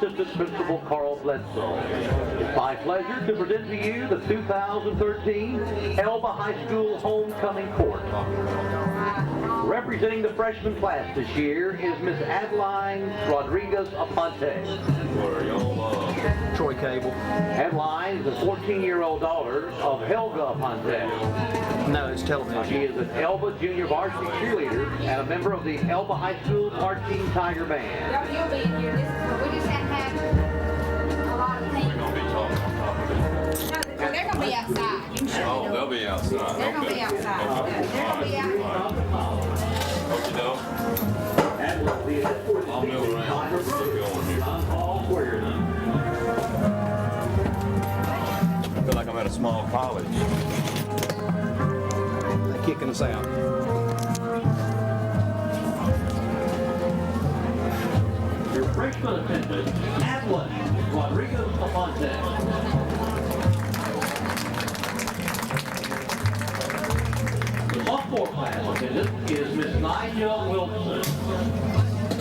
Assistant Principal Carl Bledsoe. It's my pleasure to present to you the 2013 Elba High School Homecoming Court. Representing the freshman class this year is Miss Adeline Rodriguez Aponte. Troy Cable. Adeline is a 14-year-old daughter of Helga Aponte. No, it's television. She is an Elba Junior Varsity cheerleader and a member of the Elba High School Marching Tiger Band. You'll be in here. We just have a lot of people. We're going to be talking on top of it. No, they're going to be outside. Oh, they'll be outside. They're going to be outside. They're going to be outside. Okay, no. I'll mill around. Keep going here. I feel like I'm at a small college. They're kicking us out. Your freshman attendant, Adeline Rodriguez Aponte. The sophomore class attendant is Miss Nigel Wilson.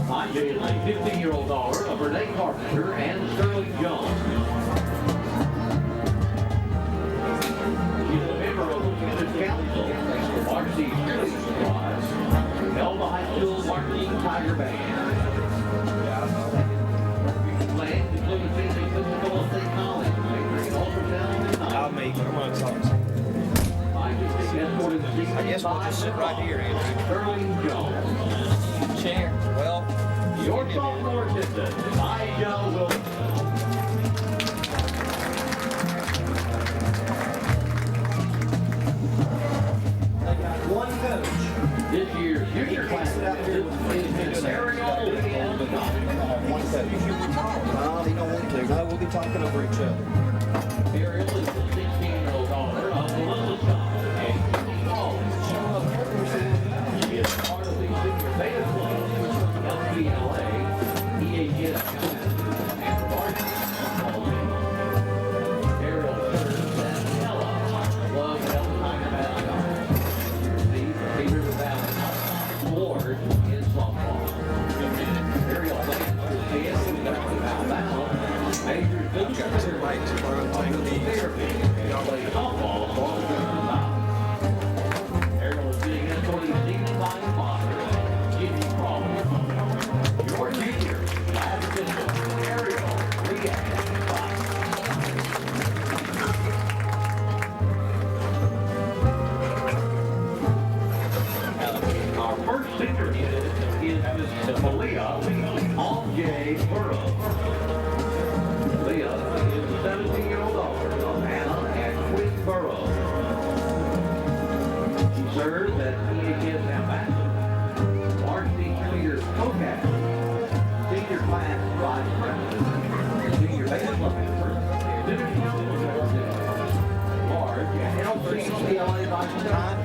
Nigel is a 15-year-old daughter of Renee Carpenter and Sterling Jones. She's a member of the Student Council, the Varsity Cheerleading Squad, Elba High School Marching Tiger Band. Plans include attending Physical State College, majoring in ultrasound and I'll make. I'm going to talk. I guess we'll just sit right here, Andrew. Sterling Jones. Chair. Well, Your sophomore attendant, Nigel Wilson. one coach. This year's junior class attendant is Miss Ariel Leanne. One coach. No, he don't want to. No, we'll be talking over each other. Ariel is the 16-year-old daughter of Melissa Scott and Kenny Wallace. She is part of the Senior Beta Club, LPLA, EAS, and Varsity. Ariel serves as Ella, Love Elba Tiger mascot. She received the River Valley Award in softball. Ariel plays for the CSU Alabama, majors physical therapy, and plays softball for the River Valley. Ariel is being escorted this evening by his father, Jimmy Crawley. Your junior, class attendant, Ariel Leanne. Our first senior is Miss Malia J. Burrow. Leah is the 17-year-old daughter of Anna and Quinn Burrow. She serves as EHS ambassador, varsity cheerleader co-captain, senior class vice president, senior baseball member, student council representative, large LCLA vice president,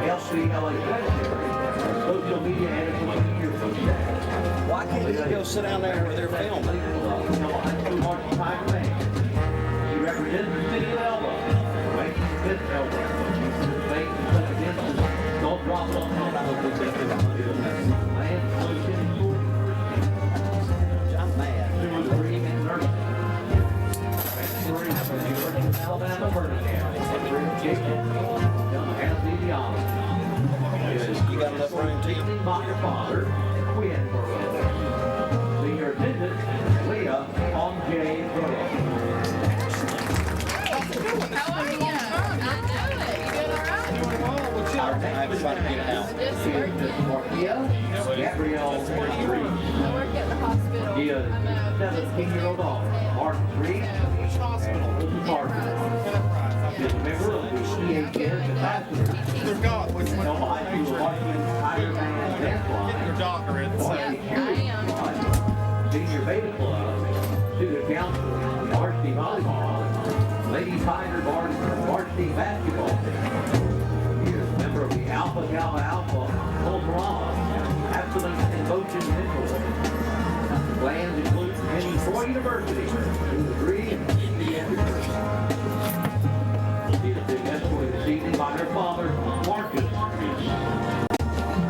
LCLA secretary, social media editor, senior for staff. Why can't you go sit down there where they're filming? She represents the city of Elba. Making this Elba. Making such against don't drop it on the I'm mad. Alabama Birmingham. You got enough room to eat? By your father, Quinn Burrow. Senior attendant, Leah on J. Burrow. How are you? I'm doing it. You doing all right? I'm trying to get it out. Just working. Markia, Gabrielle Reed. I work at the hospital. She is 17-year-old daughter, Martin Reed. Which hospital? Parker. She is a member of the EAS ambassador. They've got which one? Elba High School Marching Tiger Band Dance Line. Your doctorates. Varsity Yeah, I Cheerleading am. Squad, Senior Beta Club, Student Council, Varsity Volleyball, Lady Tiger Varsity Basketball Team. She is a member of the Alpha Gamma Alpha Ultrama, Abstinence and Motion Mentor. Plans include attending Troy University, with a degree in pediatric nursing. She is being escorted this evening by her father, Marcus Reese.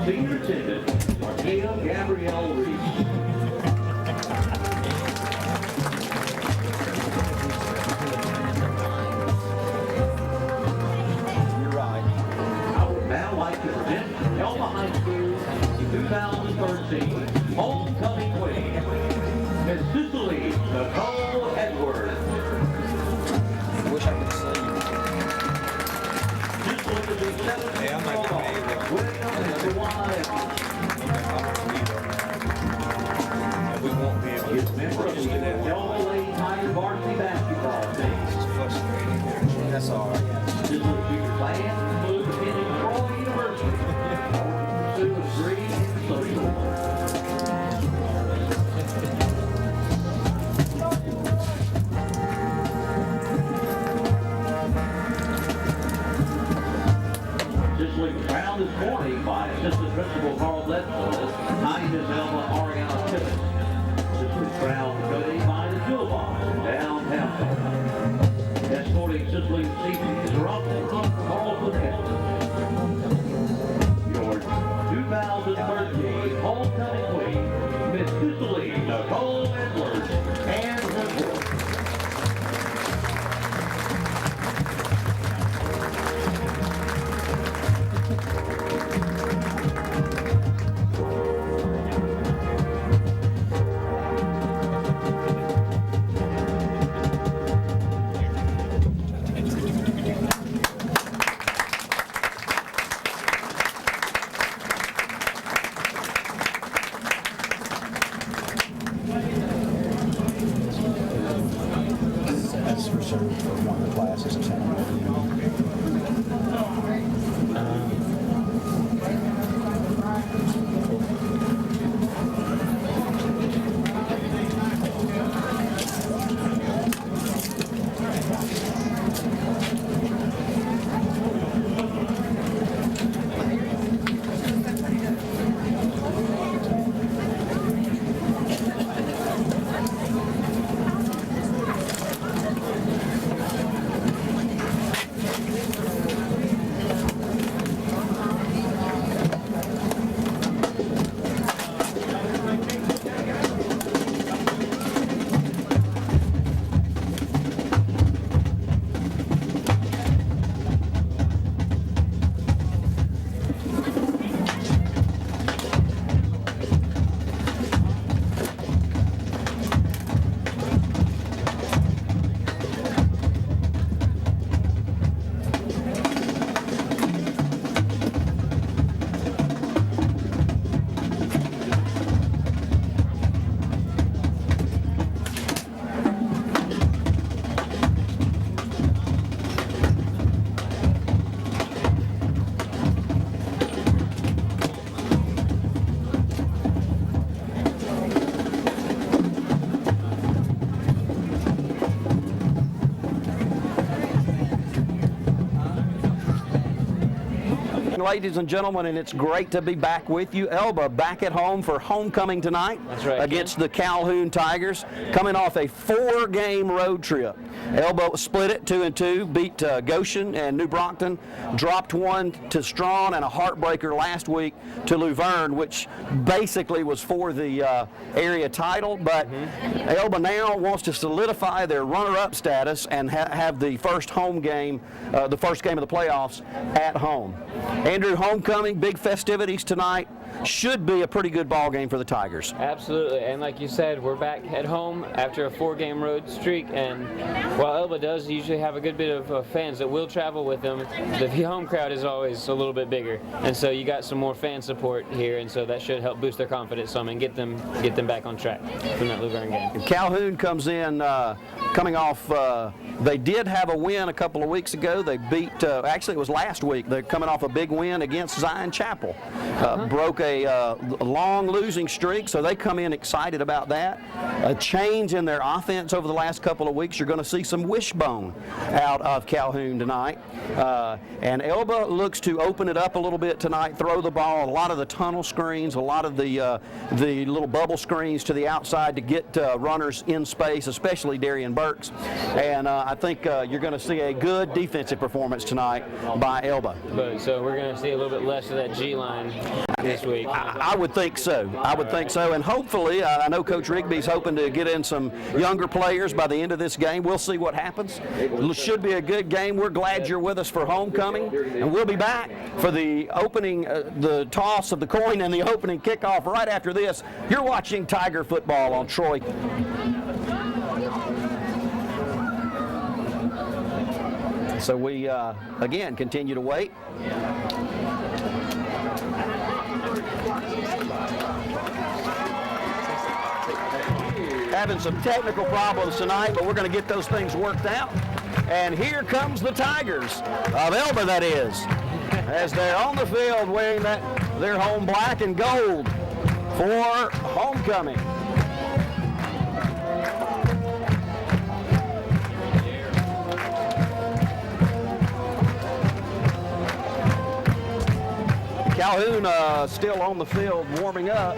Senior member of the Elba Lady Tiger varsity basketball team. Frustrating. That's all right. This will future plans include attending Troy University or pursue a degree in social work. This week crowned this morning by Assistant Principal Carl Bledsoe as Tiny Miss Elba Ariana Tibbetts. This week crowned Cody by the Jewel Box in downtown. Escorting Cicely Seaton is her uncle, Carlton Estes. Your 2013 homecoming queen, Miss Cicely Nicole Edwards and her boys. That's reserved for one of the classes of Santa Ladies and gentlemen, and it's great to be back with you. Elba back at home for homecoming tonight. That's right, against the Calhoun Tigers, coming off a 4-game road trip. Elba split it 2-2, beat Goshen and New Brockton, dropped one to Strawn, and a heartbreaker last week to Luverne, which basically was for the area title. But Elba now wants to solidify their runner-up status and have the first home game, the first game of the playoffs at home. Andrew, homecoming, big festivities tonight. Should be a pretty good ball game for the Tigers. Absolutely, and like you said, we're back at home after a 4-game road streak, and while Elba does usually have a good bit of fans that will travel with them, the home crowd is always a little bit bigger, and so you got some more fan support here, and so that should help boost their confidence some and get them back on track from that Luverne game. Calhoun comes in coming off, they did have a win a couple of weeks ago. They beat, actually it was last week, they're coming off a big win against Zion Chapel. Broke a long losing streak, so they come in excited about that. A change in their offense over the last couple of weeks. You're going to see some wishbone out of Calhoun tonight. And Elba looks to open it up a little bit tonight, throw the ball, a lot of the tunnel screens, a lot of the little bubble screens to the outside to get runners in space, especially Darian Burks. And I think you're going to see a good defensive performance tonight by Elba. So we're going to see a little bit less of that G line this week. I would think so. I would think so. And hopefully, I know Coach Rigby's hoping to get in some younger players by the end of this game. We'll see what happens. It should be a good game. We're glad you're with us for homecoming. And we'll be back for the opening, the toss of the coin and the opening kickoff right after this. You're watching Tiger football on Troy. So we, again, continue to wait. having some technical problems tonight, but we're going to get those things worked out. And here comes the Tigers of Elba, that is, as they're on the field wearing their home black and gold for homecoming. Calhoun still on the field warming up.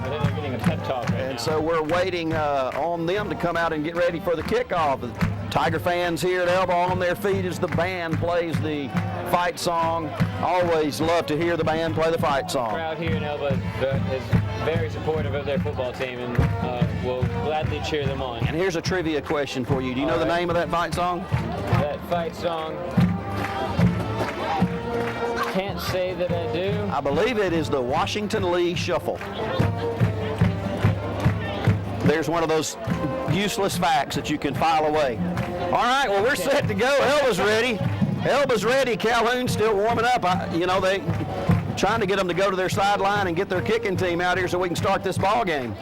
I think they're getting a pep talk right now. And so we're waiting on them to come out and get ready for the kickoff. The Tiger fans here at Elba on their feet as the band plays the fight song. Always love to hear the band play the fight The song. crowd here in Elba is very supportive of their football team and will gladly cheer them on. And here's a trivia question for you. Do you know the name of that fight song? That fight song, can't say that I do. I believe it is the Washington Lee Shuffle. There's one of those useless facts that you can file away. All right, well, we're set to go. Elba's ready. Elba's ready. Calhoun's still warming up. They trying to get them to go to their sideline and get their kicking team out here so we can start this ball game.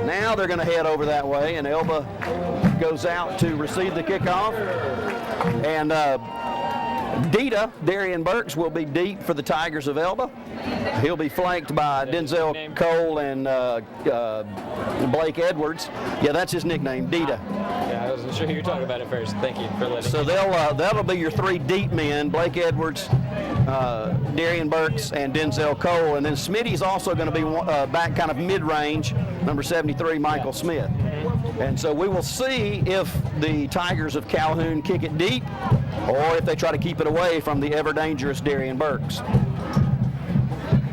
Now they're going to head over that way, and Elba goes out to receive the kickoff. And Darian Burks will be deep for the Tigers of Elba. He'll be flanked by Denzel Cole and Blake Edwards. Yeah, that's his nickname, Dita. Yeah, I wasn't sure who you were talking about at first. Thank you for letting So me know. that'll be your three deep men: Blake Edwards, Darian Burks, and Denzel Cole. And then Smitty's also going to be back kind of mid-range, number 73, Michael Smith. And so we will see if the Tigers of Calhoun kick it deep or if they try to keep it away from the ever-dangerous Darian Burks.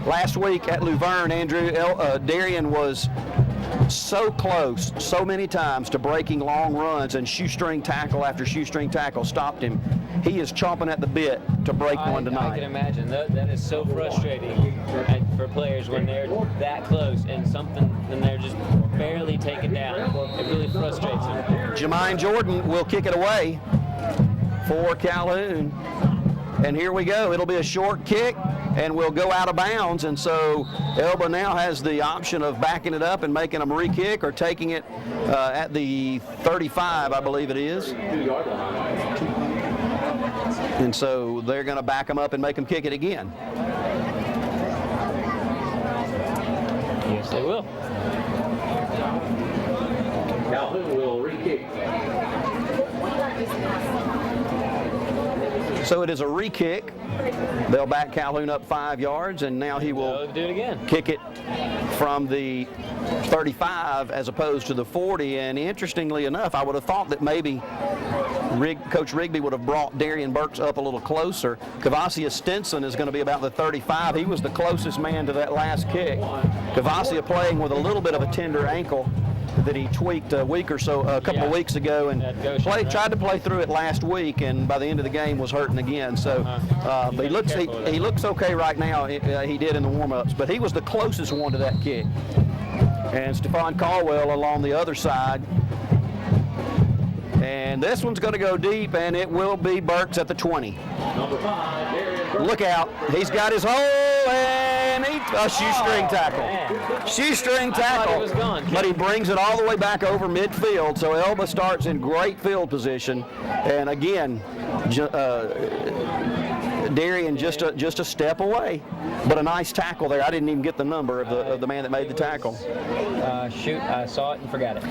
Last week at Luverne, Darian was so close so many times to breaking long runs, and shoestring tackle after shoestring tackle stopped him. He is chomping at the bit to break one tonight. I can imagine. That is so frustrating for players when they're that close and they're just barely taken down. It really frustrates them. Jermaine Jordan will kick it away for Calhoun. And here we go. It'll be a short kick, and we'll go out of bounds. And so Elba now has the option of backing it up and making them re-kick or taking it at the 35, I believe it is. And so they're going to back them up and make them kick it again. Yes, they will. Calhoun will re-kick. So it is a re-kick. They'll back Calhoun up 5 yards, and now he will do it again. Kick it from the 35 as opposed to the 40. And interestingly enough, I would have thought that maybe Coach Rigby would have brought Darian Burks up a little closer. Kavasia Stinson is going to be about the 35. He was the closest man to that last kick. Kavasia playing with a little bit of a tender ankle that he tweaked a couple of weeks ago, and tried to play through it last week, and by the end of the game was hurting again. So but he looks okay right now. He did in the warm-ups, but he was the closest one to that kick. And Stephon Caldwell along the other side. And this one's going to go deep, and it will be Burks at the 20. Number 5, Darian Burks. Look out. He's got his hole, and a shoestring tackle. Shoestring tackle. It was gone. But he brings it all the way back over midfield, so Elba starts in great field position. And again, Darian just a step away, but a nice tackle there. I didn't even get the number of the man that made the tackle. Shoot, I saw it and forgot it.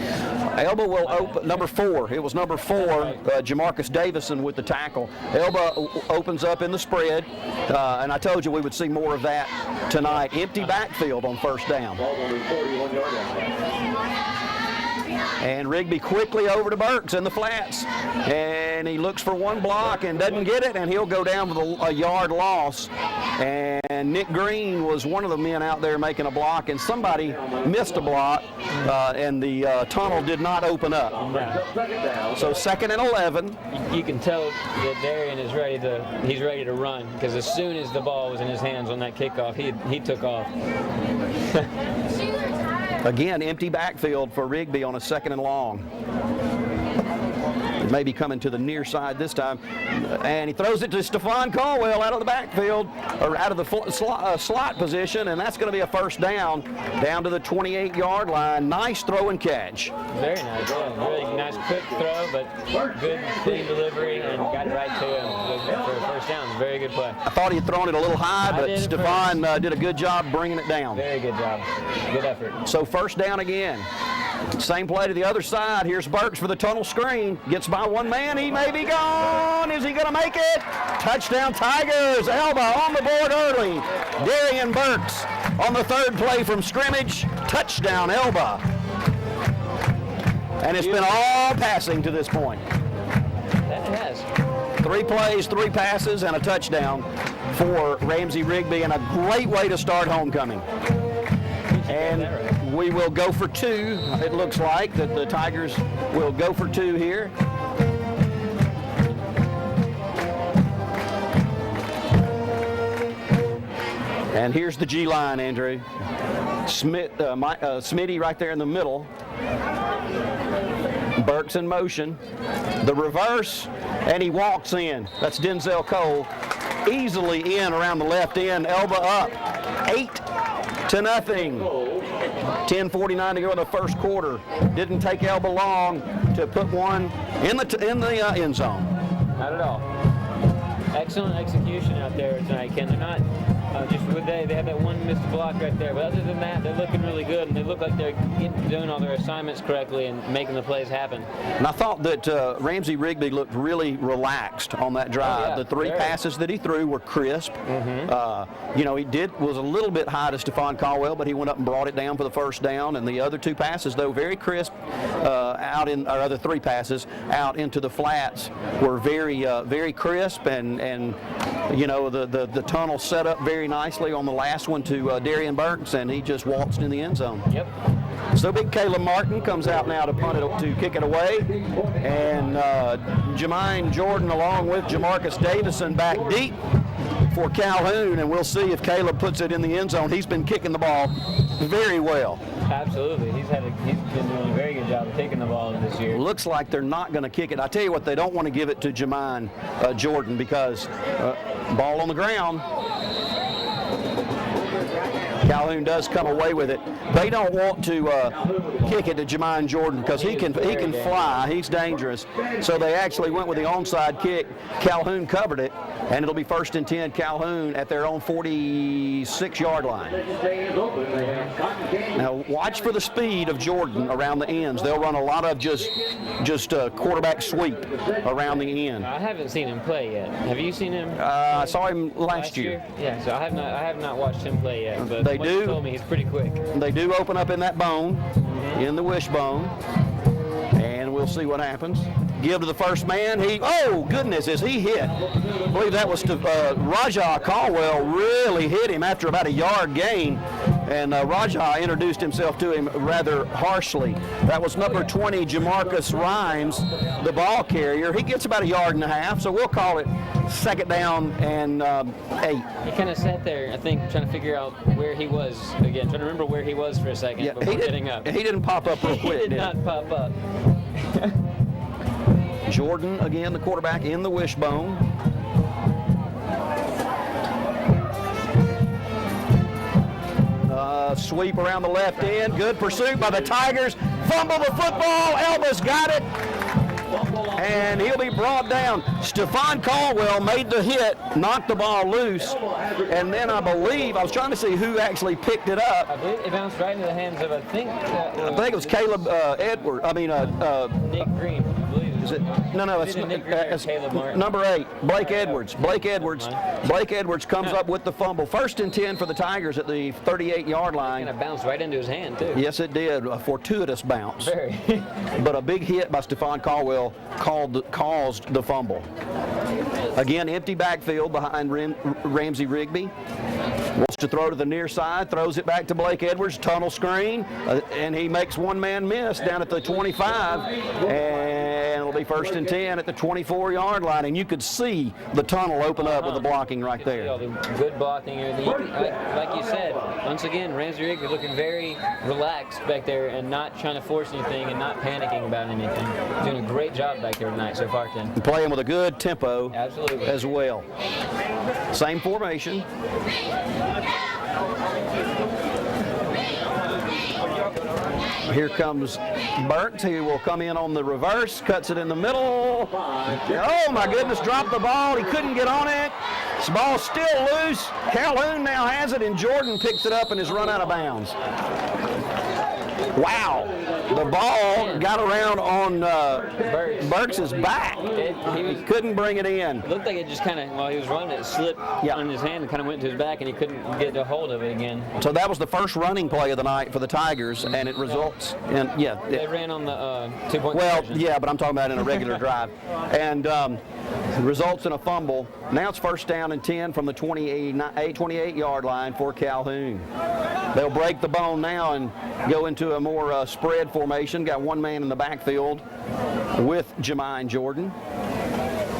Elba will open number 4. It was number 4, Jamarcus Davison with the tackle. Elba opens up in the spread, and I told you we would see more of that tonight. Empty backfield on first down. Ball on the 41-yard line. And Rigby quickly over to Burks in the flats. And he looks for one block and doesn't get it, and he'll go down with a yard loss. And Nick Green was one of the men out there making a block, and somebody missed a block, and the tunnel did not open up. So 2nd and 11. You can tell that Darian is ready to run, because as soon as the ball was in his hands on that kickoff, he took off. Again, empty backfield for Rigby on a 2nd and long. maybe coming to the near side this time. And he throws it to Stephon Caldwell out of the backfield, or out of the slot position, and that's going to be a first down to the 28-yard line. Nice throw and catch. Very nice. Yeah, really nice quick throw, but good clean delivery, and got it right to him for a first down. Very good play. I thought he had thrown it a little high, but Stephon did a good job bringing it down. Very good job. Good effort. So first down again. Same play to the other side. Here's Burks for the tunnel screen. Gets by one man. He may be gone. Is he going to make it? Touchdown Tigers. Elba on the board early. Darian Burks on the third play from scrimmage. Touchdown Elba. And it's been all passing to this point. That it has. 3 plays, 3 passes, and a touchdown for Ramsey Rigby, and a great way to start homecoming. And we will go for 2. It looks like that the Tigers will go for 2 here. And here's the G line, Andrew. Smitty right there in the middle. Burks in motion. The reverse, and he walks in. That's Denzel Cole. Easily in around the left end. Elba up 8-0. 10:49 to go in the first quarter. Didn't take Elba long to put one in the end zone. Not at all. Excellent execution out there tonight, Ken. They're not just they have that one missed block right there, but other than that, they're looking really good, and they look like they're doing all their assignments correctly and making the plays happen. And I thought that Ramsey Rigby looked really relaxed on that drive. Oh, yeah, the 3 passes that he threw were crisp. You know, he was a little bit high to Stephon Caldwell, but he went up and brought it down for the first down. And the other 2 passes, though, very crisp our other 3 passes out into the flats were very crisp, and you know, the tunnel set up very nicely on the last one to Darian Burks, and he just waltzed in the end zone. Yep. So big Caleb Martin comes out now to punt it, to kick it away, and Jermaine Jordan along with Jamarcus Davison back deep for Calhoun, and we'll see if Caleb puts it in the end zone. He's been kicking the ball very well. Absolutely. He's been doing a very good job of kicking the ball this year. Looks like they're not going to kick it. I tell you what, they don't want to give it to Jermaine Jordan, because ball on the ground. Calhoun does come away with it. They don't want to kick it to Jermaine Jordan because he can fly. He's dangerous. So they actually went with the onside kick. Calhoun covered it, and it'll be 1st and 10 Calhoun at their own 46-yard line. Now watch for the speed of Jordan around the ends. They'll run a lot of just quarterback sweep around the end. I haven't seen him play yet. Have you seen him? I saw him last year. Yeah, so I have not watched him play yet. But They do. You told me he's pretty quick. They do open up in that bone, in the wishbone, and we'll see what happens. Give to the first man. Oh goodness, is he hit? I believe that was Rajah Caldwell really hit him after about a yard gain, and Rajah introduced himself to him rather harshly. That was number 20, Jamarcus Rhymes, the ball carrier. He gets about a yard and a half, so we'll call it 2nd down and 8. He kind of sat there, I think, trying to figure out where he was again, trying to remember where he was for a second before getting up. He didn't pop up real quick. He did not pop up. Jordan, again, the quarterback in the wishbone. Sweep around the left end. Good pursuit by the Tigers. Fumble the football. Elba's got it. And he'll be brought down. Stephon Caldwell made the hit, knocked the ball loose, and then I was trying to see who actually picked it up. I believe it bounced right into the hands of, I think it was Caleb Nick Green, I believe. Is it? No, it's Caleb Martin. number 8, Blake Edwards. Blake Edwards comes up with the fumble. 1st and 10 for the Tigers at the 38-yard line. Kind of bounced right into his hand, too. Yes, it did. A fortuitous bounce. Very. But a big hit by Stephon Caldwell caused the fumble. Again, empty backfield behind Ramsey Rigby. Wants to throw to the near side, throws it back to Blake Edwards, tunnel screen, and he makes one man miss down at the 25, and it'll it'll be 1st and 10 at the 24-yard line, and you could see the tunnel open up with the blocking right You can see there. all the good blocking. Like you said, once again, Ramsey Rigby looking very relaxed back there and not trying to force anything and not panicking about anything. Doing a great job back there tonight so far, Ken. And playing with a good tempo Absolutely. as well. Same formation. Here comes Burks. He will come in on the reverse, cuts it in the middle. Oh my goodness, dropped the ball. He couldn't get on it. This ball's still loose. Calhoun now has it, and Jordan picks it up and is run out of bounds. Wow. The ball got around on Burks' back. He couldn't bring it in. It looked like it just kind of, while he was running, it slipped on his hand and kind of went to his back, and he couldn't get a hold of it again. So that was the first running play of the night for the Tigers, and it results in, They ran on the 2-point well, conversion. yeah, but I'm talking about in a regular drive. And results in a fumble. Now it's 1st down and 10 from the 28-yard line for Calhoun. They'll break the bone now and go into a more spread formation. Got one man in the backfield with Jermaine Jordan.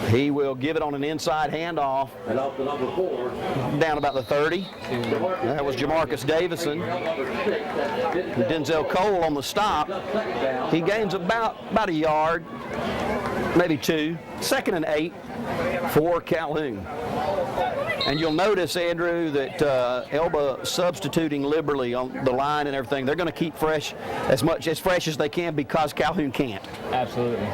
He will give it on an inside handoff. And off to number 4. Down about the 30. That was Jamarcus Davison. Denzel Cole on the stop. He gains about a yard, maybe 2. 2nd and 8 for Calhoun. And you'll notice, Andrew, that Elba substituting liberally on the line and everything. They're going to keep fresh as fresh as they can because Calhoun can't. Absolutely.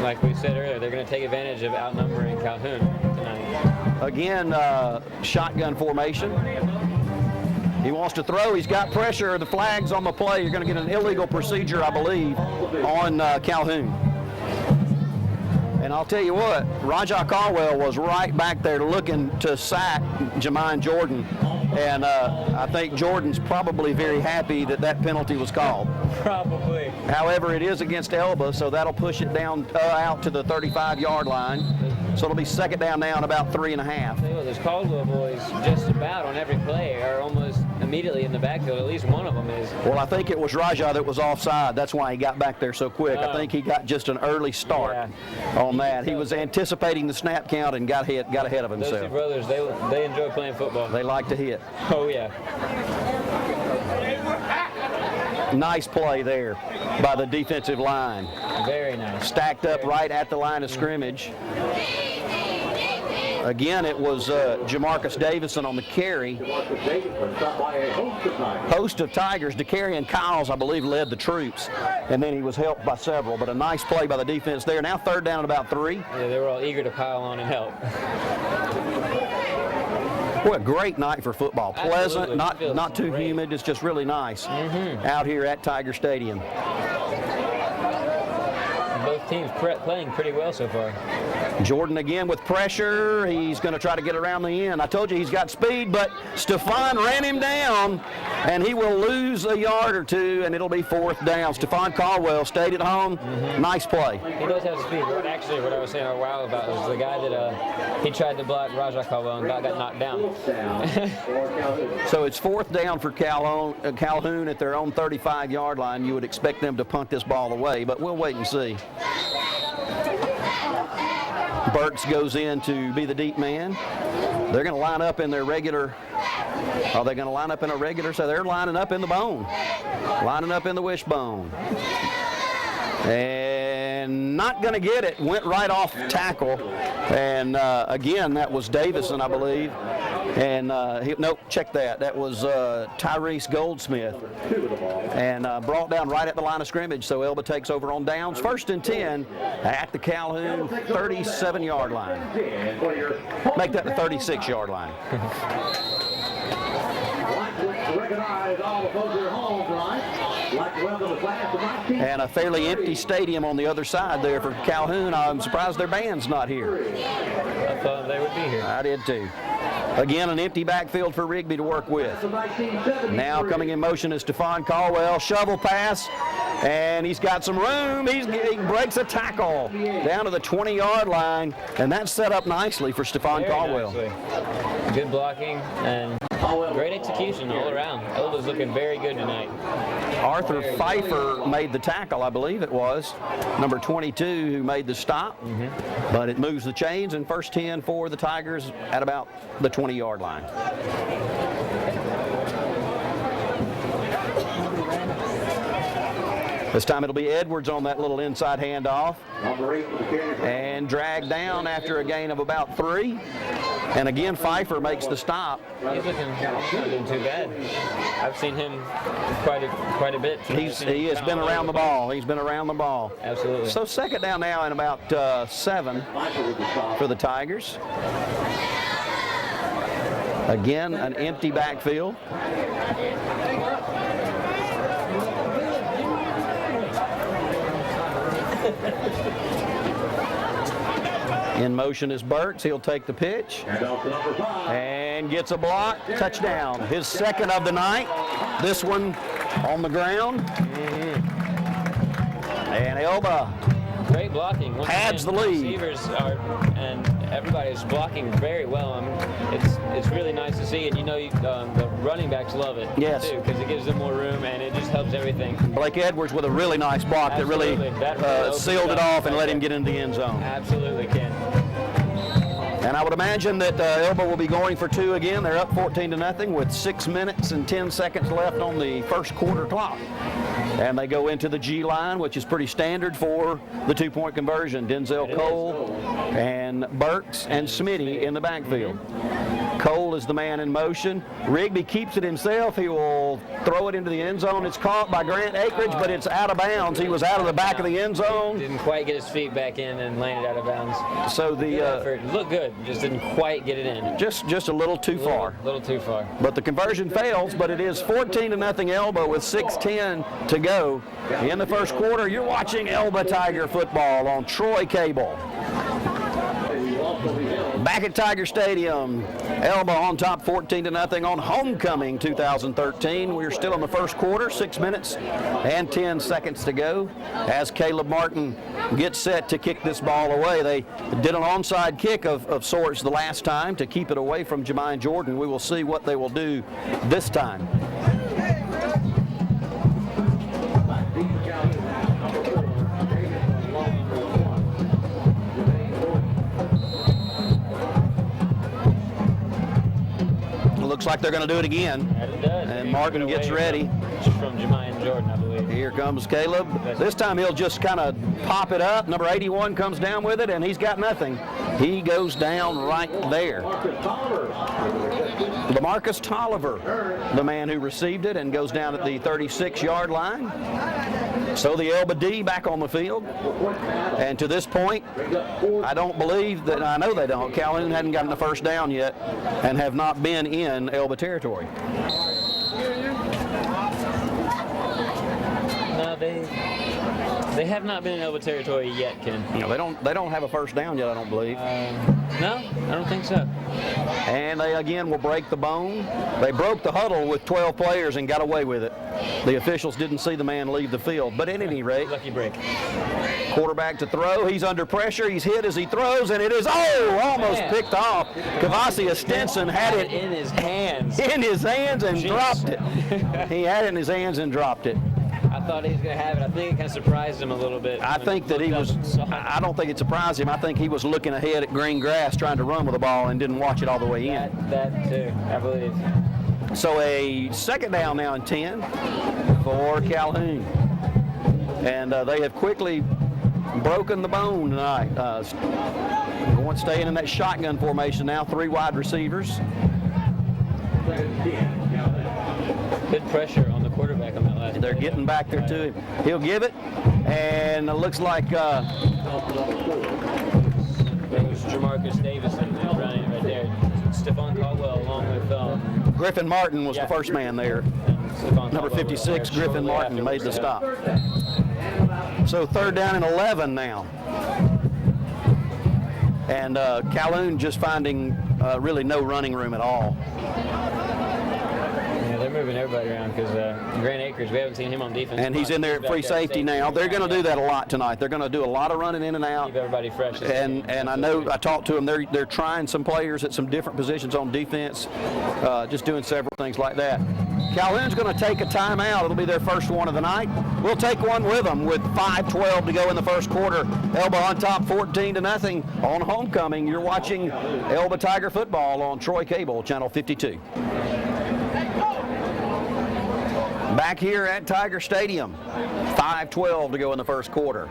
Like we said earlier, they're going to take advantage of outnumbering Calhoun tonight. Again, shotgun formation. He wants to throw. He's got pressure. The flag's on the play. You're going to get an illegal procedure, I believe, on Calhoun. And I'll tell you what, Rajah Caldwell was right back there looking to sack Jermaine Jordan. And I think Jordan's probably very happy that that penalty was called. Probably. However, it is against Elba, so that'll push it down out to the 35-yard line. So it'll be 2nd down now and about 3.5. Tell you what, those Caldwell boys just about on every play are almost immediately in the backfield. At least one of them is. Well, I think it was Rajah that was offside. That's why he got back there so quick. I think he got just an early start on that. He was anticipating the snap count and got ahead of Those two himself. brothers, they enjoy playing football. They like to hit. Oh, yeah. Nice play there by the defensive line. Very nice. Stacked up right at the line of scrimmage. Again, it was Jamarcus Davison on the carry. Host of Tigers, DeCarry and Kyles, I believe, led the troops. And then he was helped by several. But a nice play by the defense there. Now 3rd down at about 3. Yeah, they were all eager to pile on and help. What a great night for football. Pleasant, Absolutely. not too humid. It's just really nice out here at Tiger Stadium. Both teams playing pretty well so far. Jordan again with pressure. He's going to try to get around the end. I told you he's got speed, but Stephon ran him down, and he will lose a yard or 2, and it'll be 4th down. Stephon Caldwell stayed at home. Nice play. He does have speed. Actually, what I was saying a while about was the guy that he tried to block Rajah Caldwell and got knocked down. So it's 4th down for Calhoun at their own 35-yard line. You would expect them to punt this ball away, but we'll wait and see. Burks goes in to be the deep man. They're going to line up in their regular. Are they going to line up in a regular? So they're lining up in the bone. Lining up in the wishbone. And not going to get it. Went right off tackle. And again, that was Davison, I believe. And nope, check that. That was Tyrese Goldsmith. And brought down right at the line of scrimmage. So Elba takes over on downs. 1st and 10 at the Calhoun 37-yard line. Make that the 36-yard line. Recognize all the folks at home tonight. Like to welcome the class of 19. And a fairly empty stadium on the other side there for Calhoun. I'm surprised their band's not here. I thought they would be here. I did too. Again, an empty backfield for Rigby to work with. Now coming in motion is Stephon Caldwell. Shovel pass, and he's got some room. He breaks a tackle down to the 20-yard line, and that's set up nicely for Stephon Caldwell. Nicely. Good blocking and Great execution all around. Elba's looking very good tonight. Arthur Pfeiffer made the tackle, I believe it was, number 22, who made the stop. But it moves the chains, and first 10 for the Tigers at about the 20-yard line. This time it'll be Edwards on that little inside handoff. And dragged down after a gain of about 3. And again, Pfeiffer makes the stop. He's not doing too bad. I've seen him quite a bit. He has been around the ball. He's been around the ball. Absolutely. So second down now and about 7 for the Tigers. Again, an empty backfield. In motion is Burks. He'll take the pitch and gets a block. Touchdown. His second of the night. This one on the ground. And Elba Great blocking. Once adds the again, lead. Receivers are, and everybody's blocking very well. I mean, it's really nice to see, and the running backs love it. Yes. Too, because it gives them more room, and it just helps everything. Blake Edwards with a really nice block Absolutely. that That really sealed it off and let him get into the end zone. Absolutely, Ken. And I would imagine that Elba will be going for 2 again. They're up 14-0 with 6 minutes and 10 seconds left on the first quarter clock. And they go into the G line, which is pretty standard for the 2-point conversion. Denzel Cole and Burks and Smitty in the backfield. Cole is the man in motion. Rigby keeps it himself. He will throw it into the end zone. It's caught by Grant Akridge, but it's out of bounds. He was out of the back of the end zone. Didn't quite get his feet back in and landed out of bounds. So Good effort. Looked good, just didn't quite get it in. just a little too far. A little too far. But the conversion fails, but it is 14-0 Elba with 6:10 to go in the first quarter. You're watching Elba Tiger football on Troy Cable. Back at Tiger Stadium, Elba on top 14-0 on homecoming 2013. We're still in the first quarter, 6 minutes and 10 seconds to go as Caleb Martin gets set to kick this ball away. They did an onside kick of sorts the last time to keep it away from Jermaine Jordan. We will see what they will do this time. Looks like they're going to do it again. It does. And Martin gets ready. From Jermaine Jordan, I believe. Here comes Caleb. This time he'll just kind of pop it up. Number 81 comes down with it, and he's got nothing. He goes down right there. LaMarcus Tolliver, the man who received it, and goes down at the 36-yard line. So the Elba D back on the field. And to this point, I don't believe that, I know they don't, Calhoun hadn't gotten the first down yet and have not been in Elba territory. No, they have not been in Elba territory yet, Ken. They don't have a first down yet, I don't believe. No, I don't think so. And they again will break the bone. They broke the huddle with 12 players and got away with it. The officials didn't see the man leave the field. But at any rate, Lucky break. quarterback to throw. He's under pressure. He's hit as he throws, and it is, almost picked off. Kavasi Stinson had it in his hands. in his hands and dropped it. He had it in his hands and dropped it. I thought he was going to have it. I think it kind of surprised him a little bit. I think that he was, I don't think it surprised him. I think he was looking ahead at green grass trying to run with the ball and didn't watch it all the way in. That too, I believe. So a second down now and 10 for Calhoun. And they have quickly broken the bone tonight. Staying in that shotgun formation now, 3 wide receivers. Good pressure on the quarterback on that last They're play. getting back there to him. He'll give it, and it looks like That was Jamarcus Davison running right there. Stephon Caldwell along with Griffin Martin was the first man there. Number 56, Griffin Martin made the stop. So third down and 11 now. And Calhoun just finding really no running room at all. Yeah, they're moving moving everybody around because Grant Akers, we haven't seen him on defense. And he's in there at free safety now. They're going to do that a lot tonight. They're going to do a lot of running in and out. Keep everybody fresh. And I know I talked to them. They're trying some players at some different positions on defense, just doing several things like that. Calhoun's going to take a timeout. It'll be their first one of the night. We'll take one with them with 5:12 to go in the first quarter. Elba on top 14-0 on homecoming. You're watching Elba Tiger football on Troy Cable, Channel 52. Back here at Tiger Stadium, 5:12 to go in the first quarter.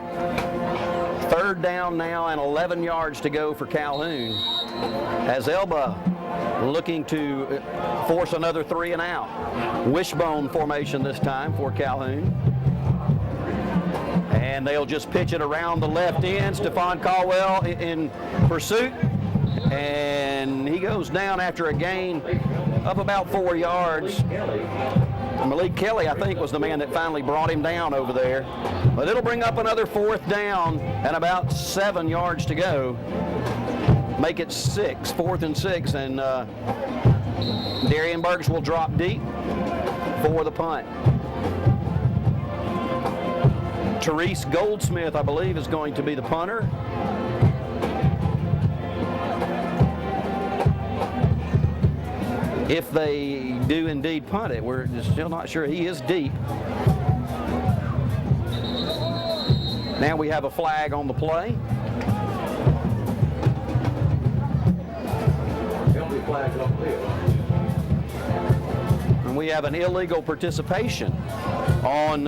Third down now and 11 yards to go for Calhoun, as Elba looking to force another 3 and out. Wishbone formation this time for Calhoun. And they'll just pitch it around the left end. Stephon Caldwell in pursuit. And he goes down after a gain of about 4 yards. Malik Kelly, I think, was the man that finally brought him down over there. But it'll bring up another 4th down and about 7 yards to go. Make it 6, 4th and 6, and Darian Burks will drop deep for the punt. Therese Goldsmith, I believe, is going to be the punter. If they do indeed punt it, we're still not sure. He is deep. Now we have a flag on the play. And we have an illegal participation on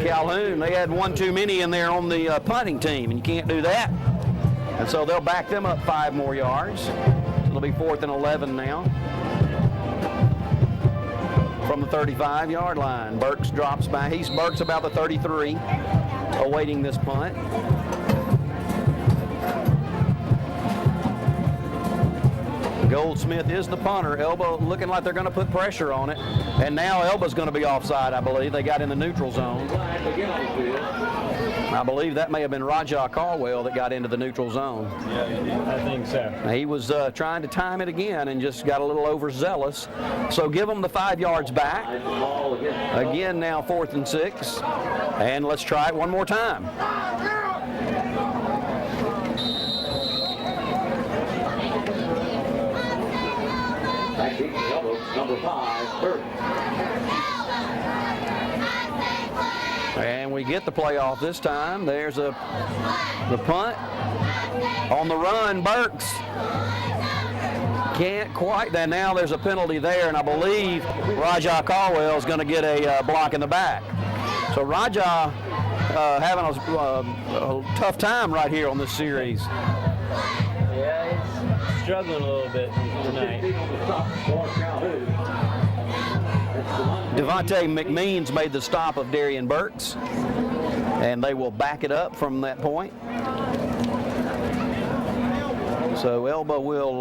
Calhoun. They had one too many in there on the punting team, and you can't do that. And so they'll back them up 5 more yards. It'll be 4th and 11 now. From the 35-yard line, Burks drops back. Burks about the 33, awaiting this punt. Goldsmith is the punter. Elba looking like they're going to put pressure on it. And now Elba's going to be offside, I believe. They got in the neutral zone. I believe that may have been Rajah Caldwell that got into the neutral zone. Yeah, I think so. He was trying to time it again and just got a little overzealous. So give them the 5 yards back. Again now 4th and 6. And let's try it one more time. Number 5, Burke. And we get the playoff this time. There's the punt. On the run, Burks can't quite. Then now there's a penalty there, and I believe Rajah Caldwell is going to get a block in the back. So Rajah having a tough time right here on this series. Yeah, he's struggling a little bit tonight. Devontae McMeans made the stop of Darian Burks, and they will back it up from that point. So Elba will,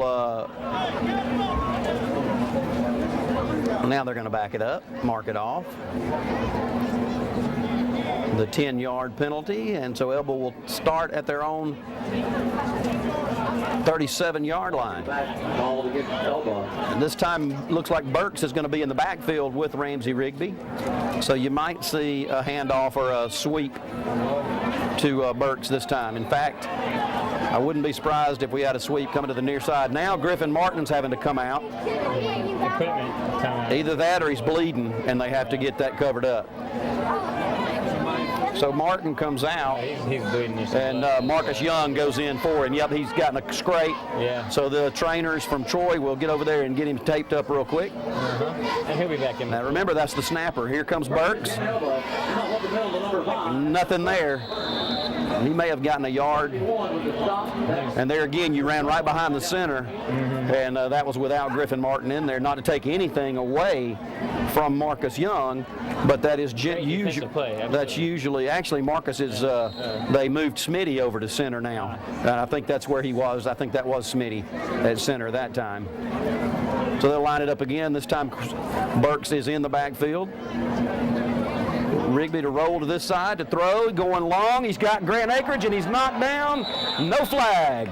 now they're going to back it up, mark it off. The 10-yard penalty, and so Elba will start at their own 37-yard line. And this time looks like Burks is going to be in the backfield with Ramsey Rigby. So you might see a handoff or a sweep to Burks this time. In fact, I wouldn't be surprised if we had a sweep coming to the near side. Now Griffin Martin's having to come out. Either that or he's bleeding, and they have to get that covered up. So Martin comes out, He's bleeding. and Marcus Young goes in for him. Yep, he's gotten a scrape. Yeah. So the trainers from Troy will get over there and get him taped up real quick. And he'll be back in. Now remember, that's the snapper. Here comes Burks. Nothing there. He may have gotten a yard. And there again, you ran right behind the center. And that was without Griffin Martin in there. Not to take anything away from Marcus Young, but that is usually, actually Marcus is, they moved Smitty over to center now. And I think that's where he was. I think that was Smitty at center that time. So they'll line it up again. This time Burks is in the backfield. Rigby to roll to this side to throw, going long. He's got Grant Akridge, and he's knocked down. No flag.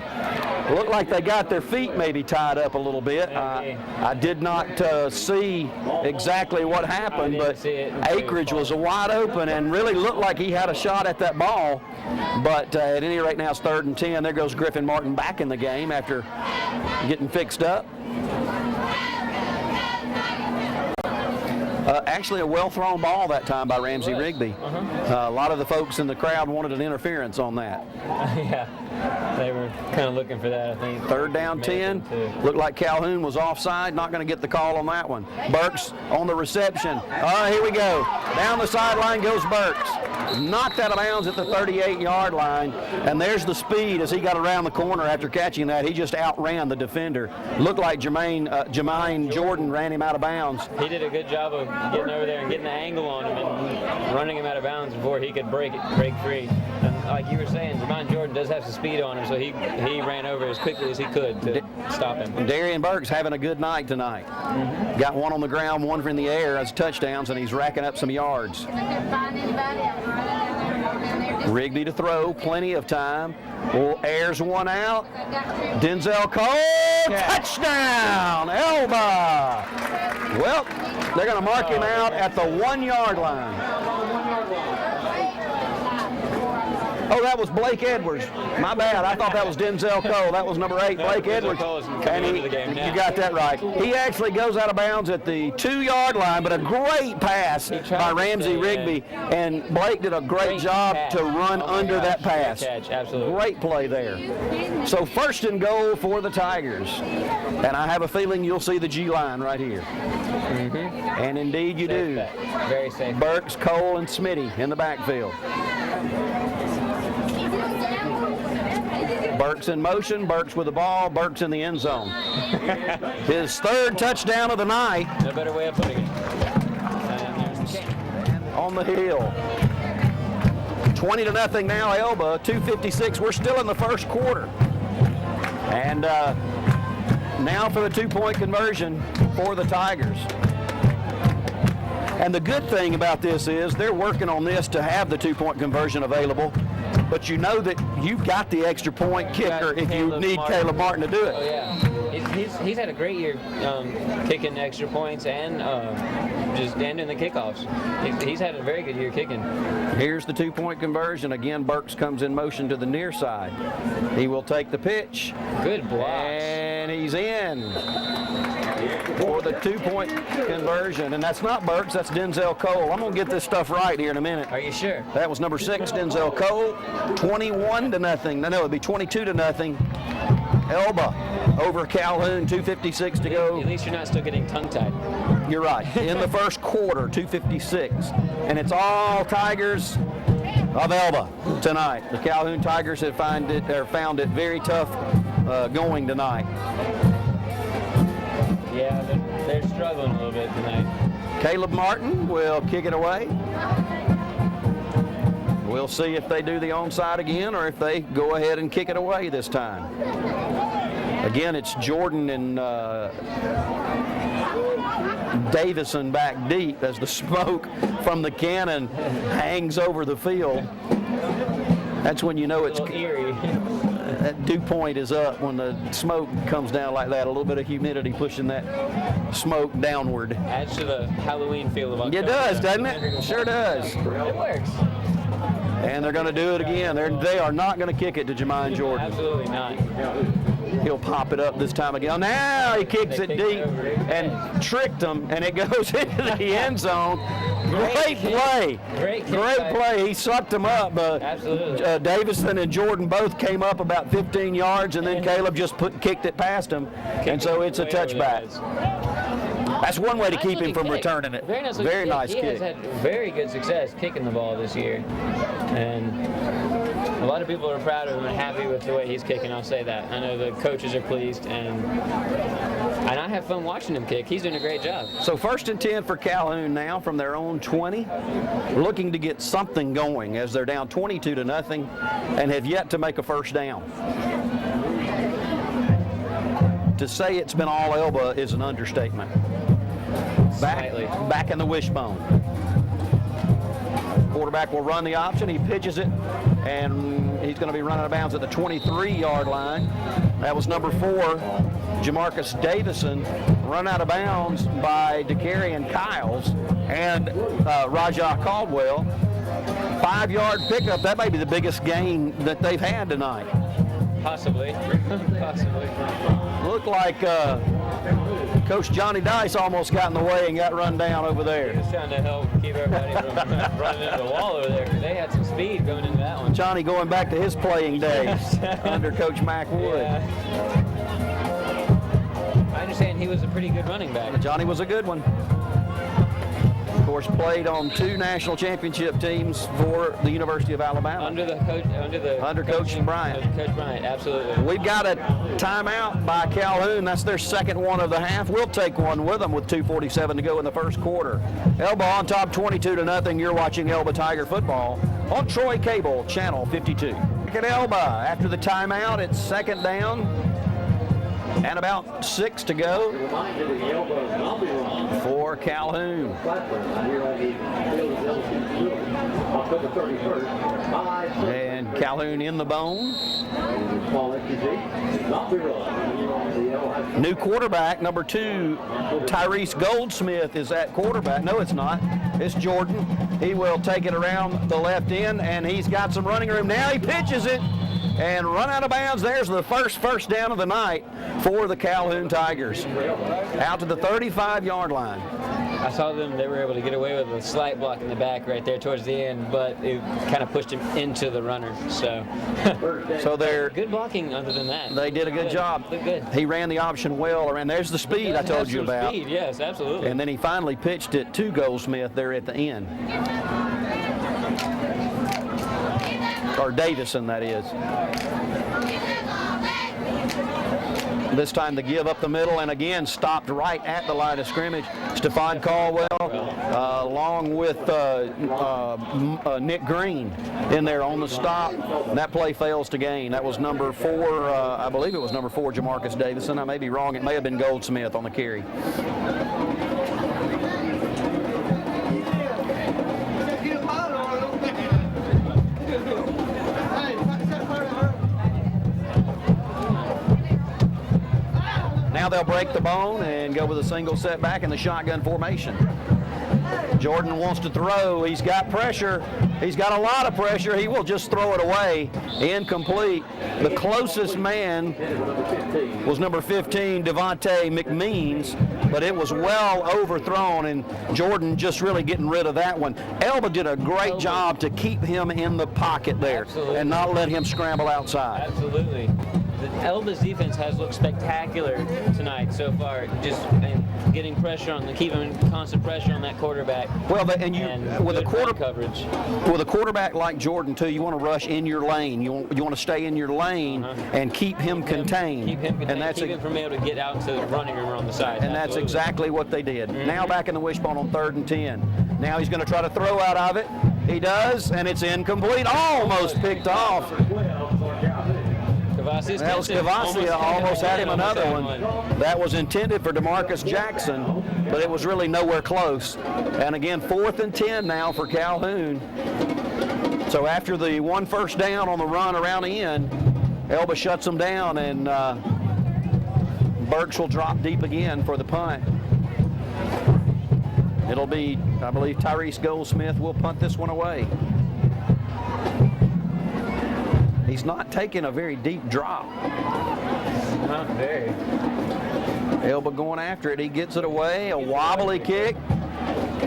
Looked like they got their feet maybe tied up a little bit. I did not see exactly what happened, but Acreage was wide open and really looked like he had a shot at that ball. But at any rate, now it's 3rd and 10. There goes Griffin Martin back in the game after getting fixed up. Actually, a well-thrown ball that time by Ramsey Rigby. A lot of the folks in the crowd wanted an interference on that. Yeah, they were kind of looking for that, I think. 3rd down 10. Looked like Calhoun was offside. Not going to get the call on that one. Burks on the reception. All right, here we go. Down the sideline goes Burks. Knocked out of bounds at the 38-yard line. And there's the speed as he got around the corner after catching that. He just outran the defender. Looked like Jermaine Jordan ran him out of bounds. He did a good job of getting over there and getting the angle on him and running him out of bounds before he could break free. And like you were saying, Jermaine Jordan does have some speed on him, so he ran over as quickly as he could to stop him. Darian Burks having a good night tonight. Got one on the ground, one in the air as touchdowns, and he's racking up some yards. Rigby to throw, plenty of time. Airs one out. Denzel Cole, touchdown, Elba. Well, they're going to mark him out at the 1-yard line. Oh, that was Blake Edwards. My bad. I thought that was Denzel Cole. That was number 8, Blake Edwards. And you got that right. He actually goes out of bounds at the 2-yard line, but a great pass by Ramsey Rigby. And Blake did a great job to run under that pass. Absolutely. Great play there. So 1st and goal for the Tigers. And I have a feeling you'll see the G line right here. And indeed you do. Very safe. Burks, Cole, and Smitty in the backfield. Burks in motion, Burks with the ball, Burks in the end zone. His 3rd touchdown of the night. No better way of putting it. On the hill. 20-0 now, Elba, 2:56. We're still in the 1st quarter. And now for the 2-point conversion for the Tigers. And the good thing about this is they're working on this to have the 2-point conversion available. But you know that you've got the extra point kicker if you need Caleb Martin to do it. Oh, yeah. He's had a great year kicking extra points and just ending the kickoffs. He's had a very good year kicking. Here's the 2-point conversion. Again, Burks comes in motion to the near side. He will take the pitch. Good blocks. And he's in for the 2-point conversion. And that's not Burks, that's Denzel Cole. I'm going to get this stuff right here in a minute. Are you sure? That was number 6, Denzel Cole. 21-0. No, it'd be 22-0. Elba over Calhoun, 2:56 to go. At least you're not still getting tongue-tied. You're right. In the 1st quarter, 2:56. And it's all Tigers of Elba tonight. The Calhoun Tigers have found it very tough going tonight. Yeah, they're struggling a little bit tonight. Caleb Martin will kick it away. We'll see if they do the onside again or if they go ahead and kick it away this time. Again, it's Jordan and Davison back deep as the smoke from the cannon hangs over the field. That's when you know it's eerie. That dew point is up when the smoke comes down like that. A little bit of humidity pushing that smoke downward. Adds to the Halloween feel of October. It does, doesn't it? Sure does. It works. And they're going to do it again. They are not going to kick it to Jermaine Jordan. Absolutely not. He'll pop it up this time again. Now he kicks it deep and tricked them, and it goes into the end zone. Great play. Great play. He sucked them up. Absolutely. Davison and Jordan both came up about 15 yards, and then Caleb just kicked it past him. And so it's a touchback. That's one way to keep him from returning it. Very nice kick. He has had very good success kicking the ball this year. And a lot of people are proud of him and happy with the way he's kicking, I'll say that. I know the coaches are pleased, and I have fun watching him kick. He's doing a great job. So 1st and 10 for Calhoun now from their own 20. Looking to get something going as they're down 22-0 and have yet to make a first down. To say it's been all Elba is an understatement. Back in the wishbone. Quarterback will run the option. He pitches it, and he's going to be running out of bounds at the 23-yard line. That was number 4, Jamarcus Davison, run out of bounds by DeCarrion Kyles and Rajah Caldwell. 5-yard pickup. That may be the biggest gain that they've had tonight. Possibly. Possibly. Looked like Coach Johnny Dice almost got in the way and got run down over there. Just trying to help keep everybody from running into the wall over there, because they had some speed going into that one. Johnny going back to his playing days under Coach Mac Wood. Yeah. I understand he was a pretty good running back. Johnny was a good one. Of course, played on 2 national championship teams for the University of Alabama. Under Coach Bryant. Coach Bryant, absolutely. We've got a timeout by Calhoun. That's their second one of the half. We'll take one with them with 2:47 to go in the first quarter. Elba on top 22-0. You're watching Elba Tiger football on Troy Cable, Channel 52. Look at Elba after the timeout. It's second down and about 6 to go for Calhoun. And Calhoun in the bone. New quarterback, number 2, Tyrese Goldsmith is at quarterback. No, it's not. It's Jordan. He will take it around the left end, and he's got some running room. Now he pitches it and run out of bounds. There's the first down of the night for the Calhoun Tigers. Out to the 35-yard line. I saw them, they were able to get away with a slight block in the back right there towards the end, but it kind of pushed him into the runner. So they're good blocking other than that. They did a good job. Looked good. He ran the option well around. There's the speed I told you about. Speed, yes, absolutely. And then he finally pitched it to Goldsmith there at the end. Or Davison, that is. This time the give up the middle, and again stopped right at the line of scrimmage. Stephon Caldwell, along with Nick Green in there on the stop. And that play fails to gain. That was number 4, I believe it was number 4, Jamarcus Davison. I may be wrong. It may have been Goldsmith on the carry. Now they'll break the bone and go with a single setback in the shotgun formation. Jordan wants to throw. He's got pressure. He's got a lot of pressure. He will just throw it away. Incomplete. The closest man was number 15, Devontae McMeans, but it was well overthrown, and Jordan just really getting rid of that one. Elba did a great job to keep him in the pocket there. Absolutely. And not let him scramble outside. Absolutely. Elba's defense has looked spectacular tonight so far. Just getting pressure on keeping constant pressure on that quarterback. Well, with a coverage. With a quarterback like Jordan too, you want to rush in your lane. You want to stay in your lane and keep him contained. Keep him contained. And that's keep him from able to get out to the running room on the side. And that's exactly what they did. Now back in the wishbone on 3rd and 10. Now he's going to try to throw out of it. He does, and it's incomplete. Almost picked off. That was Cavassi, almost had him another one. That was intended for DeMarcus Jackson, but it was really nowhere close. And again, 4th and 10 now for Calhoun. So after the 1 first down on the run around the end, Elba shuts them down, and Burks will drop deep again for the punt. It'll be, I believe, Tyrese Goldsmith will punt this one away. He's not taking a very deep drop. Not very. Elba going after it. He gets it away. A wobbly kick.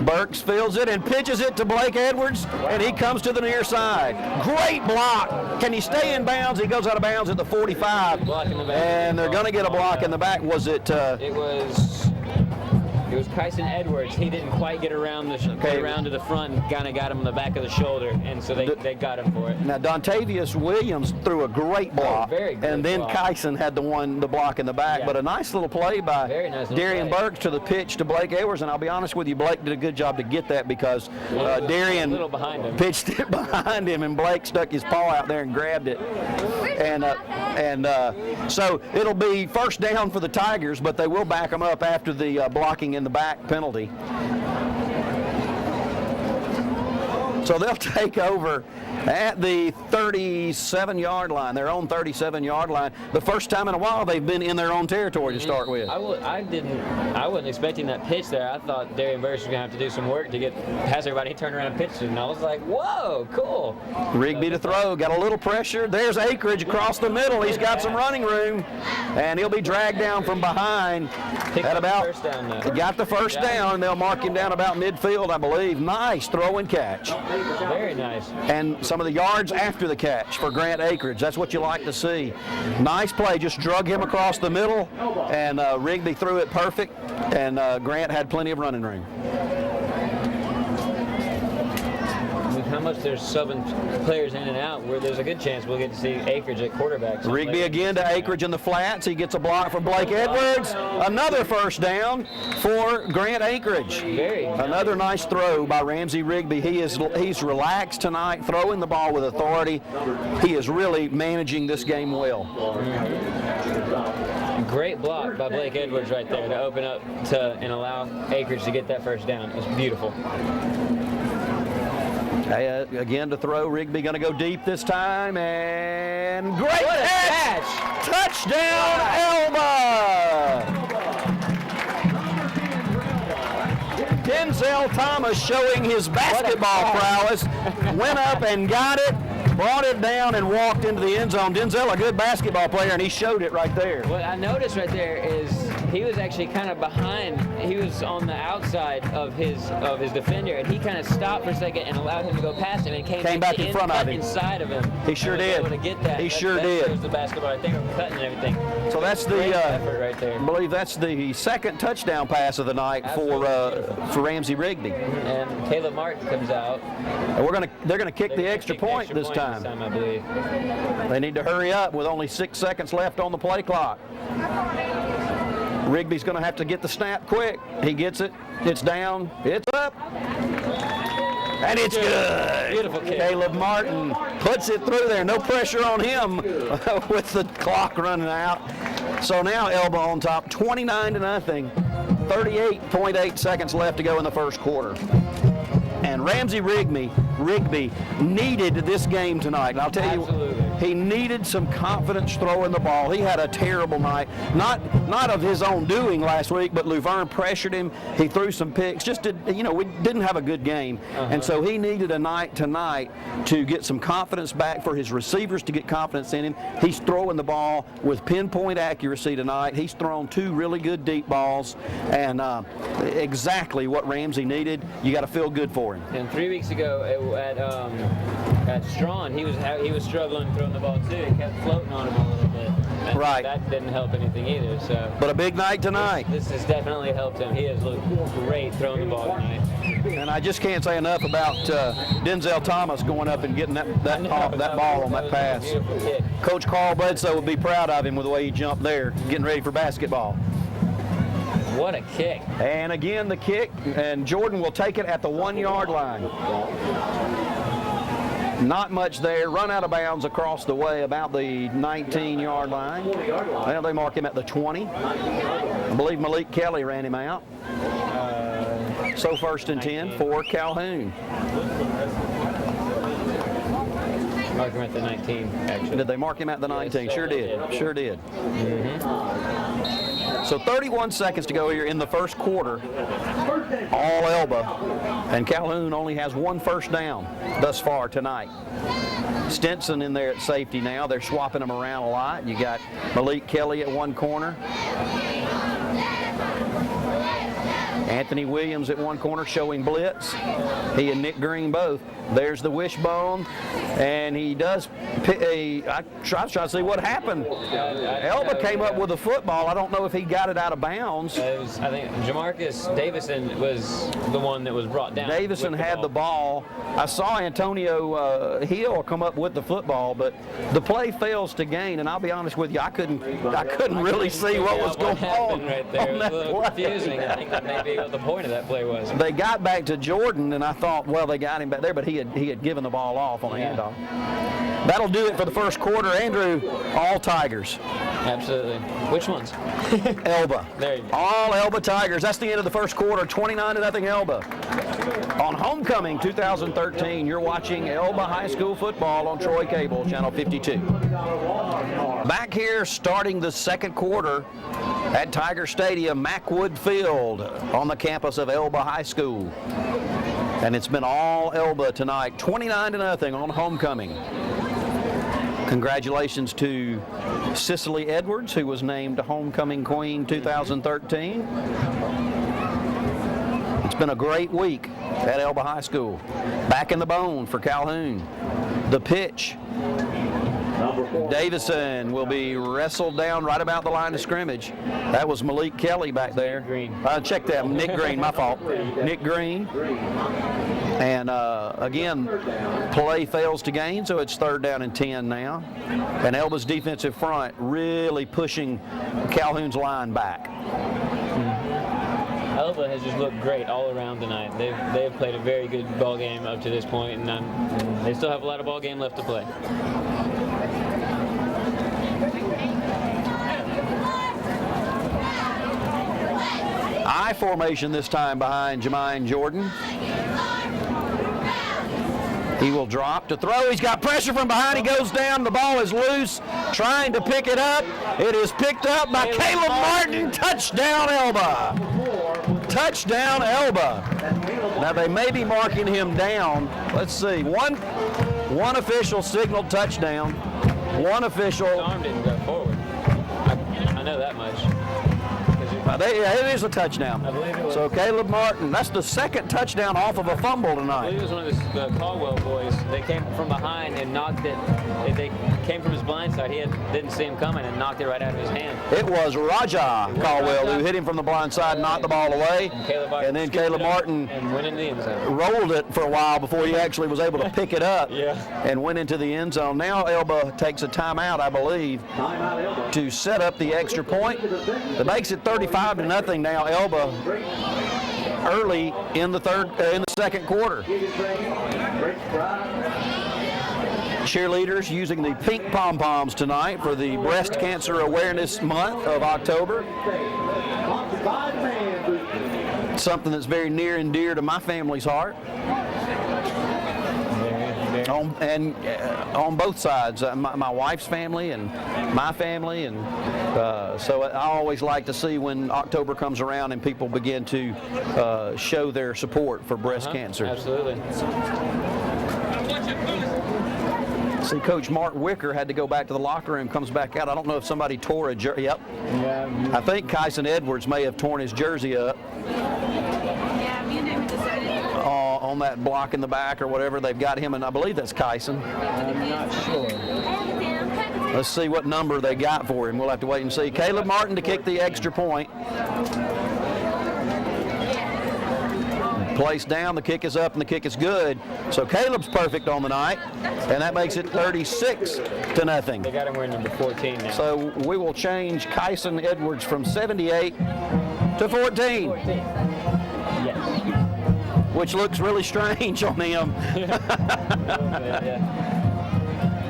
Burks fields it and pitches it to Blake Edwards, and he comes to the near side. Great block. Can he stay in bounds? He goes out of bounds at the 45. And they're going to get a block in the back. Was it? It was Kyson Edwards. He didn't quite get around to the front and kind of got him in the back of the shoulder, and so they got him for it. Now Dontavius Williams threw a great block, very good and then block. Kyson had the block in the back. Yeah. But a nice little play by Darian Burks to the pitch to Blake Edwards, and I'll be honest with you, Blake did a good job to get that because Darian pitched it behind him, and Blake stuck his paw out there and grabbed it. So it'll be first down for the Tigers, but they will back them up after the blocking in the back penalty. So they'll take over at the 37-yard line, their own 37-yard line. The first time in a while they've been in their own territory to start with. I wasn't expecting that pitch there. I thought Darian Burris was going to have to do some work to get past everybody. He turned around and pitched it, and I was like, whoa, cool. Rigby to throw, got a little pressure. There's Akridge across the middle. He's got some running room, and he'll be dragged down from behind. At about, first down, though. got the first down, and they'll mark him down about midfield, I believe. Nice throw and catch. Very nice. And some of the yards after the catch for Grant Akridge. That's what you like to see. Nice play, just drug him across the middle, and Rigby threw it perfect, and Grant had plenty of running room. With how much they're subbing players in and out, where there's a good chance we'll get to see Akridge at quarterback. Rigby again to Akridge in the flats. He gets a block from Blake Edwards. Another first down for Grant Akridge. Another nice throw by Ramsey Rigby. He's relaxed tonight, throwing the ball with authority. He is really managing this game well. Great block by Blake Edwards right there to open up and allow Akridge to get that first down. It was beautiful. Again to throw, Rigby going to go deep this time, and great catch! Touchdown, Elba! Denzel Thomas showing his basketball prowess, went up and got it, brought it down and walked into the end zone. Denzel, a good basketball player, and he showed it right there. What I noticed right there is he was actually kind of behind. He was on the outside of his defender, and he kind of stopped for a second and allowed him to go past him, and came back in front of him, inside of him. He sure did. Able to get that. He sure did. That the basketball right there, cutting and everything. So that's the effort right there. I believe that's the second touchdown pass of the night for Ramsey Rigby. And Caleb Martin comes out. And they're gonna kick the extra point this time. I believe. They need to hurry up with only 6 seconds left on the play clock. Rigby's going to have to get the snap quick. He gets it. It's down. It's up. And it's good. Beautiful kick. Caleb Martin puts it through there. No pressure on him with the clock running out. So now Elba on top, 29-0. 38.8 seconds left to go in the first quarter. And Ramsey Rigby needed this game tonight. And I'll tell you, he needed some confidence throwing the ball. He had a terrible night. Not of his own doing last week, but Luverne pressured him. He threw some picks. We didn't have a good game. And so he needed a night tonight to get some confidence back, for his receivers to get confidence in him. He's throwing the ball with pinpoint accuracy tonight. He's thrown 2 really good deep balls, and exactly what Ramsey needed. You got to feel good for him. And 3 weeks ago at Strawn, he was struggling throwing the ball too. He kept floating on him a little bit. And right. That didn't help anything either. So. But a big night tonight. This has definitely helped him. He has looked great throwing the ball tonight. And I just can't say enough about Denzel Thomas going up and getting that ball on that pass. Coach Carl Bledsoe would be proud of him with the way he jumped there, getting ready for basketball. What a kick. And again the kick, and Jordan will take it at the 1-yard line. Not much there. Run out of bounds across the way, about the 19-yard line. Well, they mark him at the 20. I believe Malik Kelly ran him out. So first and 10 for Calhoun. Mark him at the 19, actually. Did they mark him at the 19? Sure did. Sure did. So 31 seconds to go here in the first quarter. All Elba. And Calhoun only has 1 first down thus far tonight. Stinson in there at safety now. They're swapping them around a lot. You got Malik Kelly at one corner. Anthony Williams at one corner showing blitz. He and Nick Green both. There's the wishbone, and he does I was trying to see what happened. Elba came up with a football. I don't know if he got it out of bounds. I think Jamarcus Davison was the one that was brought down. Davison had the ball. I saw Antonio Hill come up with the football, but the play fails to gain, and I'll be honest with you, I couldn't really see what was going on right there. It was a little confusing. I think that may be what the point of that play was. They got back to Jordan, and I thought, well, they got him back there, but he had given the ball off on a handoff. That'll do it for the first quarter. Andrew, all Tigers. Absolutely. Which ones? Elba. There you go. All Elba Tigers. That's the end of the first quarter. 29-0 Elba. On Homecoming 2013, you're watching Elba High School football on Troy Cable, Channel 52. Back here starting the second quarter at Tiger Stadium, Macwood Field on the campus of Elba High School. And it's been all Elba tonight, 29-0 on Homecoming. Congratulations to Cicely Edwards, who was named Homecoming Queen 2013. It's been a great week at Elba High School. Back in the bone for Calhoun. The pitch. Davison will be wrestled down right about the line of scrimmage. That was Malik Kelly back there. Check that, Nick Green, my fault. Nick Green. And again, play fails to gain, so it's 3rd down and 10 now. And Elba's defensive front really pushing Calhoun's line back. Elba has just looked great all around tonight. They've played a very good ball game up to this point, and they still have a lot of ball game left to play. I formation this time behind Jermaine Jordan. He will drop to throw. He's got pressure from behind. He goes down. The ball is loose. Trying to pick it up. It is picked up by Caleb Martin. Touchdown, Elba. Touchdown, Elba. Now they may be marking him down. Let's see. One official signaled touchdown. One official. His arm didn't go forward. I know that much. It is a touchdown. I believe it was. So Caleb Martin, that's the second touchdown off of a fumble I tonight. believe it was one of the Caldwell boys. They came from behind and knocked it. They came from his blind side. He didn't see him coming and knocked it right out of his hand. It was Raja Caldwell who hit him from the blind side, knocked the ball away, and then Caleb Martin and went in the end zone. rolled it for a while before he actually was able to pick it up Yeah. and went into the end zone. Now Elba takes a timeout, I believe, to set up the extra point. That makes it 35-0 now. Elba early in the second quarter. Cheerleaders using the pink pom-poms tonight for the Breast Cancer Awareness Month of October. Something that's very near and dear to my family's heart. On both sides, my wife's family and my family, and so I always like to see when October comes around and people begin to show their support for breast cancer. Absolutely. See, Coach Mark Wicker had to go back to the locker room, comes back out. I don't know if somebody tore a jersey. Yep. Yeah. I think Kyson Edwards may have torn his jersey up. On that block in the back or whatever. They've got him, and I believe that's Kyson. I'm not sure. Let's see what number they got for him. We'll have to wait and see. Caleb Martin to kick the extra point. Place down, the kick is up, and the kick is good. So Caleb's perfect on the night, and that makes it 36-0. They got him wearing number 14 now. So we will change Kyson Edwards from 78 to 14. Yes. Which looks really strange on him. Yeah.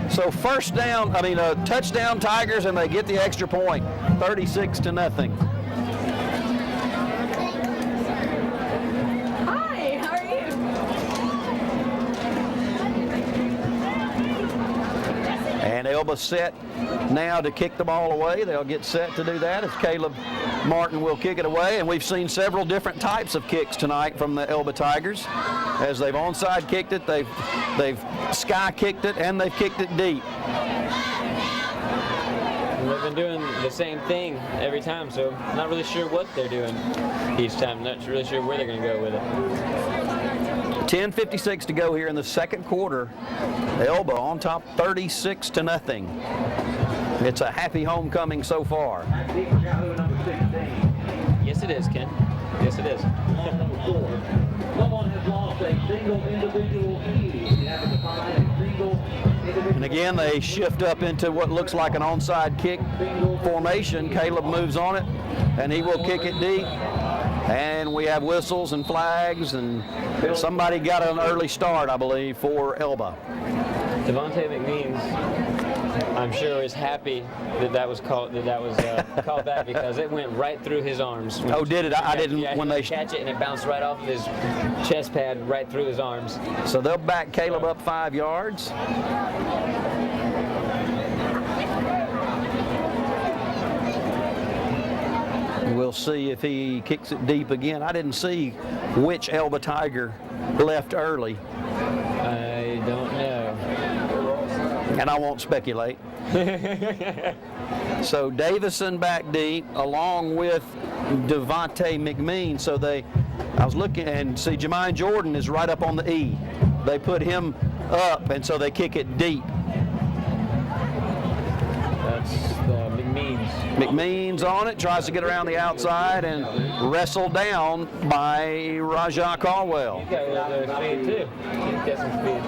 So touchdown Tigers, and they get the extra point, 36-0. Hi, how are you? And Elba set now to kick the ball away. They'll get set to do that as Caleb Martin will kick it away. And we've seen several different types of kicks tonight from the Elba Tigers. As they've onside kicked it, they've sky kicked it, and they've kicked it deep. They've been doing the same thing every time, so I'm not really sure what they're doing each time. Not really sure where they're going to go with it. 10:56 to go here in the second quarter. Elba on top 36-0. It's a happy homecoming so far. Yes, it is, Ken. Yes, it is. Someone has lost a single individual key. You have to find a single individual. And again, they shift up into what looks like an onside kick formation. Caleb moves on it, and he will kick it deep. And we have whistles and flags, and somebody got an early start, I believe, for Elba. Devontae McNeans, I I'm sure is happy that was called called back because it went right through his arms. Oh, did it? I didn't Yeah, when he they. catch it and it bounced right off of his chest pad right through his arms. So they'll back Caleb up 5 yards. We'll see if he kicks it deep again. I didn't see which Elba Tiger left early, I don't know. and I won't speculate. So Davison back deep, along with Devontae McMean. So I was looking and see Jermaine Jordan is right up on the E. They put him up, and so they kick it deep. That's McMeans. McMean's on it, tries to get around the outside and wrestled down by Rajah Caldwell. He's got a little bit of speed too. He's got some speed.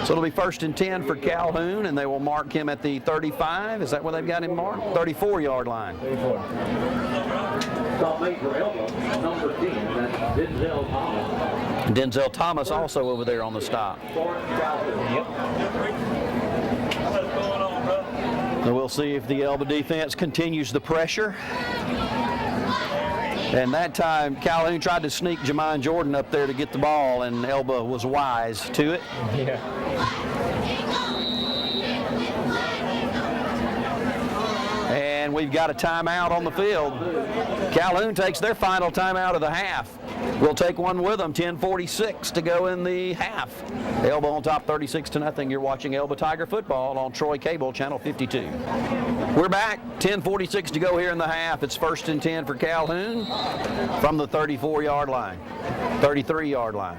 So it'll be 1st and 10 for Calhoun, and they will mark him at the 35. Is that where they've got him marked? 34-yard line. 34. Stop made for Elba, number 10, that's Denzel Thomas. Denzel Thomas also over there on the stop. So we'll see if the Elba defense continues the pressure. And that time, Calhoun tried to sneak Jermaine Jordan up there to get the ball, and Elba was wise to it. Yeah. And we've got a timeout on the field. Calhoun takes their final timeout of the half. We'll take one with them, 10:46 to go in the half. Elba on top 36-0. You're watching Elba Tiger football on Troy Cable, Channel 52. We're back, 10:46 to go here in the half. It's 1st and 10 for Calhoun from the 34-yard line, 33-yard line.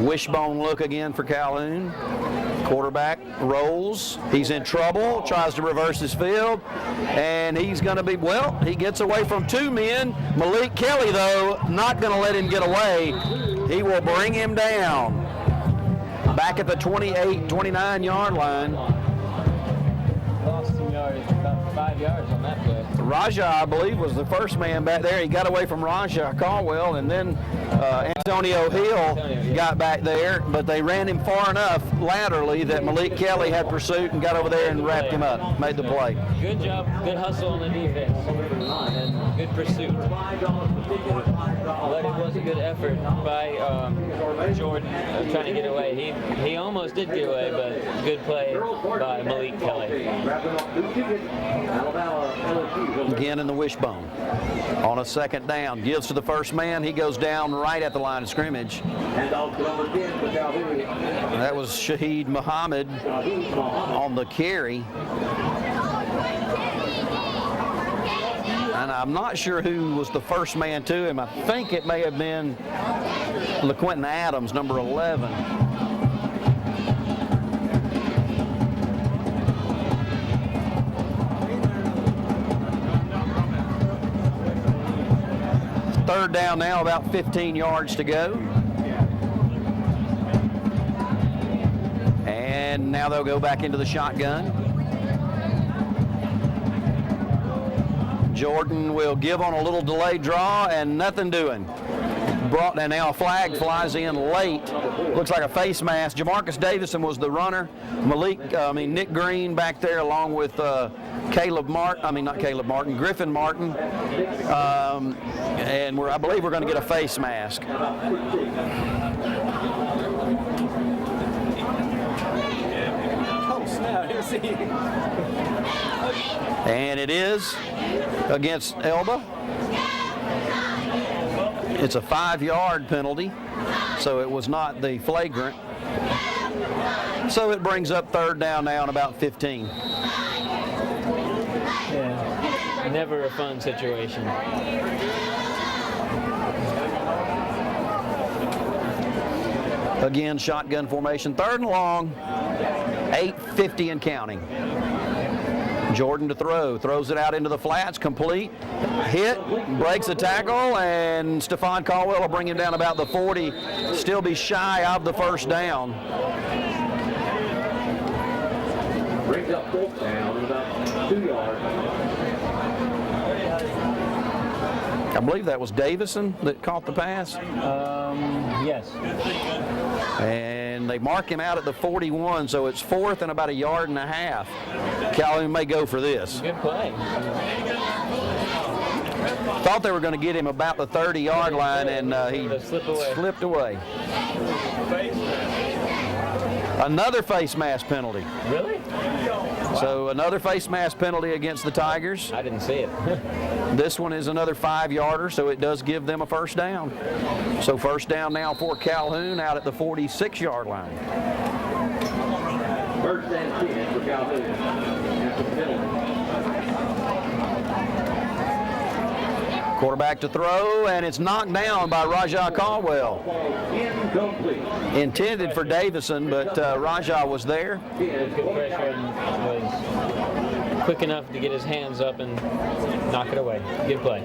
Wishbone look again for Calhoun. Quarterback rolls. He's in trouble, tries to reverse his field, and he's going to be, well, he gets away from 2 men. Malik Kelly, though, not going to let him get away. He will bring him down. Back at the 28, 29-yard line. Lost some yards, about 5 yards on that play. Rajah, I believe, was the first man back there. He got away from Rajah Caldwell, and then Antonio Hill got back there, but they ran him far enough laterally that Malik Kelly had pursuit and got over there and wrapped him up, made the play. Good job, good hustle on the defense, and good pursuit. But it was a good effort by Jordan trying to get away. He almost did get away, but good play by Malik Kelly. Again in the wishbone. On a 2nd down, gives to the first man. He goes down right at the line of scrimmage. That was Shaheed Muhammad on the carry. And I'm not sure who was the first man to him. I think it may have been LaQuentin Adams, number 11. Third down now, about 15 yards to go. And now they'll go back into the shotgun. Jordan will give on a little delayed draw and nothing doing. And now a flag flies in late. Looks like a face mask. Jamarcus Davison was the runner. Nick Green back there along with Griffin Martin. And I believe we're going to get a face mask. Oh, snap. Here's the... And it is against Elba. It's a 5-yard penalty, so it was not the flagrant. So it brings up 3rd down now and about 15. Yeah, never a fun situation. Again, shotgun formation, 3rd and long, 8:50 and counting. Jordan to throw, throws it out into the flats, complete, hit, breaks a tackle, and Stephon Caldwell will bring him down about the 40, still be shy of the 1st down. Brings up 4th down, about 2 yards. I believe that was Davison that caught the pass. Yes. And they mark him out at the 41, so it's 4th and about a yard and a half. Calhoun may go for this. Good play. Thought they were going to get him about the 30-yard line, and he slipped away. Another face mask penalty. Really? So another face mask penalty against the Tigers. I didn't see it. This one is another 5-yarder, so it does give them a first down. So first down now for Calhoun out at the 46-yard line. First and 10 for Calhoun. After the penalty. Quarterback to throw, and it's knocked down by Rajah Caldwell. Incomplete. Intended for Davison, but Rajah was there. Good pressure and was quick enough to get his hands up and knock it away. Good play.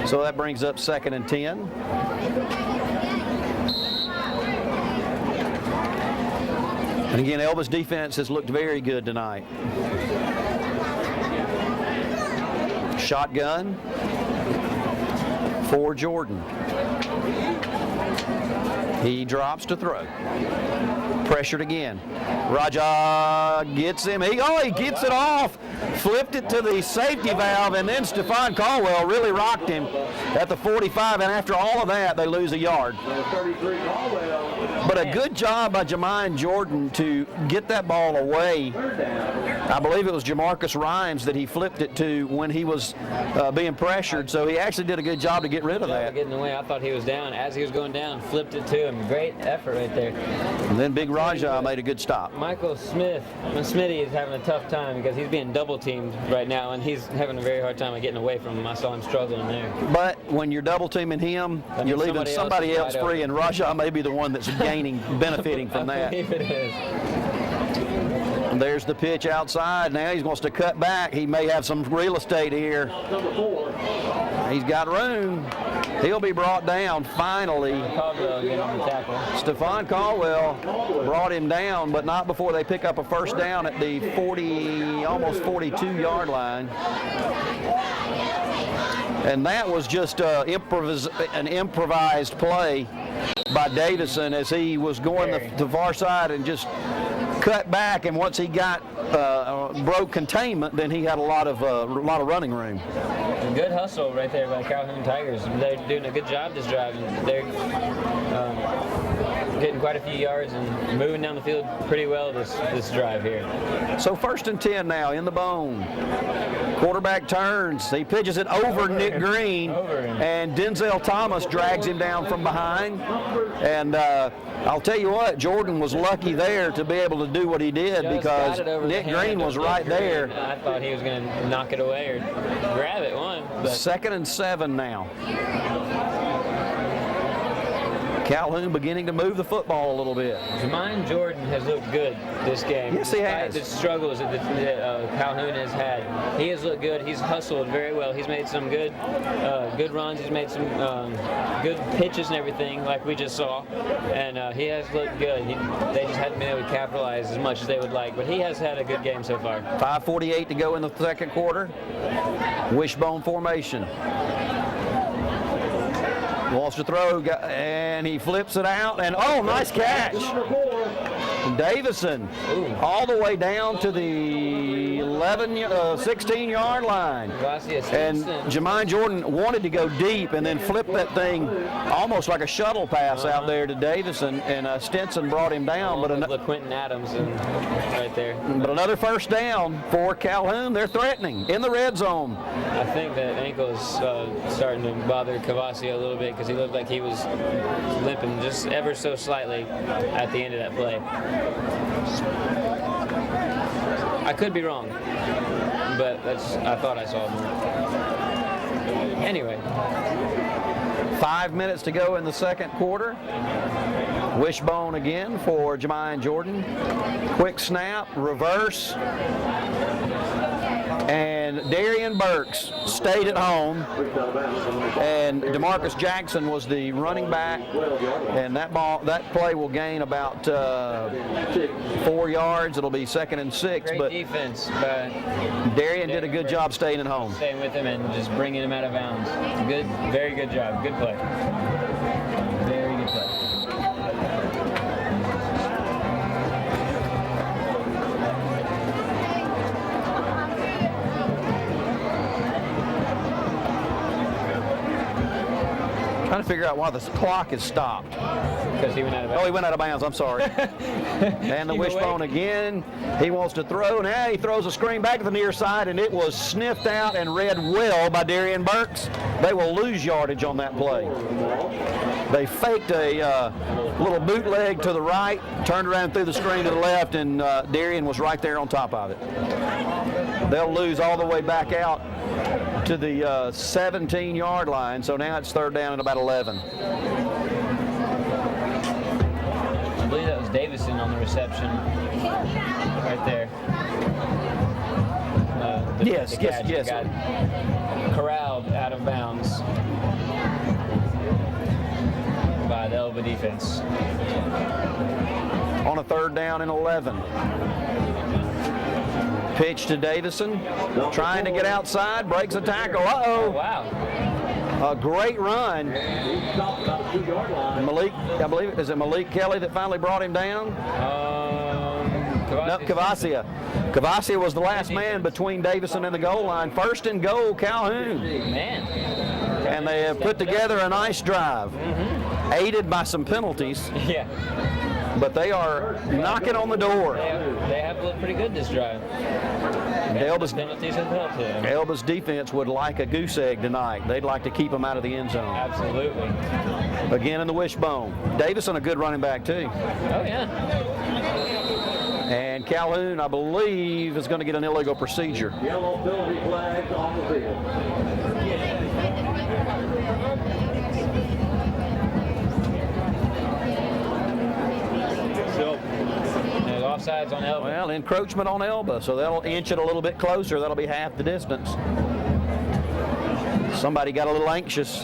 So that brings up 2nd and 10. And again, Elba's defense has looked very good tonight. Shotgun for Jordan. He drops to throw. Pressured again. Rajah gets him. He gets it off. Flipped it to the safety valve, and then Stephon Caldwell really rocked him at the 45. And after all of that, they lose a yard. But a good job by Jermaine Jordan to get that ball away. I believe it was Jamarcus Rhymes that he flipped it to when he was being pressured. So he actually did a good job to get rid of that. Getting away, I thought he was down. As he was going down, flipped it to him. Great effort right there. And then Big Rajah made a good stop. Michael Smitty is having a tough time because he's being double teamed right now, and he's having a very hard time of getting away from him. I saw him struggling there. But when you're double teaming him, you're leaving somebody else free, and Rajah may be the one that's benefiting from that. I believe it is. And there's the pitch outside. Now he wants to cut back. He may have some real estate here. He's got room. He'll be brought down finally. Stephon Caldwell brought him down, but not before they pick up a first down at the almost 42-yard line. And that was just an improvised play by Davison as he was going the far side and just cut back, and once he got broke containment, then he had a lot of running room. Good hustle right there by Calhoun Tigers. They're doing a good job this drive. They're getting quite a few yards and moving down the field pretty well this drive here. So 1st and 10 now in the bone. Quarterback turns. He pitches it over Nick Green, and Denzel Thomas drags him down from behind. And I'll tell you what, Jordan was lucky there to be able to do what he did because Nick Green was right there. I thought he was going to knock it away or grab it one. 2nd and 7 now. Calhoun beginning to move the football a little bit. Jermaine Jordan has looked good this game. Yes, he has. Despite the struggles that Calhoun has had, he has looked good. He's hustled very well. He's made some good runs. He's made some good pitches and everything, like we just saw. And he has looked good. They just haven't been able to capitalize as much as they would like. But he has had a good game so far. 5:48 to go in the 2nd quarter. Wishbone formation. Wants to throw, and he flips it out, and nice catch. Davison all the way down to the 16-yard line. And Jermaine Jordan wanted to go deep and then flip that thing almost like a shuttle pass out there to Davison, and Stinson brought him down. But Quentin Adams right there. But another first down for Calhoun. They're threatening in the red zone. I think that ankle is starting to bother Cavasio a little bit because he looked like he was limping just ever so slightly at the end of that play. I could be wrong, but I thought I saw him. Anyway. 5 minutes to go in the 2nd quarter. Wishbone again for Jermaine Jordan. Quick snap, reverse. And And Darian Burks stayed at home, and DeMarcus Jackson was the running back, and that play will gain about 4 yards. It'll be 2nd and 6. Great but defense, but Darian did a good job staying at home. staying with him and just bringing him out of bounds. Good, very good job. Good play. Very good play. Trying to figure out why the clock is stopped. Because he went out of bounds. Oh, he went out of bounds. I'm sorry. And the Keep wishbone awake. again. He wants to throw. Now he throws a screen back to the near side, and it was sniffed out and read well by Darian Burks. They will lose yardage on that play. They faked a little bootleg to the right, turned around through the screen to the left, and Darian was right there on top of it. They'll lose all the way back out to the 17-yard line, so now it's 3rd down and about 11. I believe that was Davison on the reception. Right there. Yes, the yes, catch yes. Got corralled out of bounds by the Elba defense. On a 3rd down and 11. Pitch to Davison, trying to get outside, breaks a tackle. Oh, Uh-oh. wow. A great run. Malik, I believe, is it Malik Kelly that finally brought him down? No, Cavasia. Cavasia was the last man between Davison and the goal line. 1st and goal, Calhoun. Man. And they have put together a nice drive, aided by some penalties, Yeah. but they are knocking on the door. They have looked pretty good this drive. Elba's, Penalties have helped him. Elba's defense would like a goose egg tonight. They'd like to keep them out of the end zone. Absolutely. Again in the wishbone. Davison, a good running back too. Oh, yeah. And Calhoun, I believe, is going to get an illegal procedure. Yellow penalty flags on the field. There's offsides on Elba. Well, encroachment on Elba, so that'll inch it a little bit closer. That'll be half the distance. Somebody got a little anxious.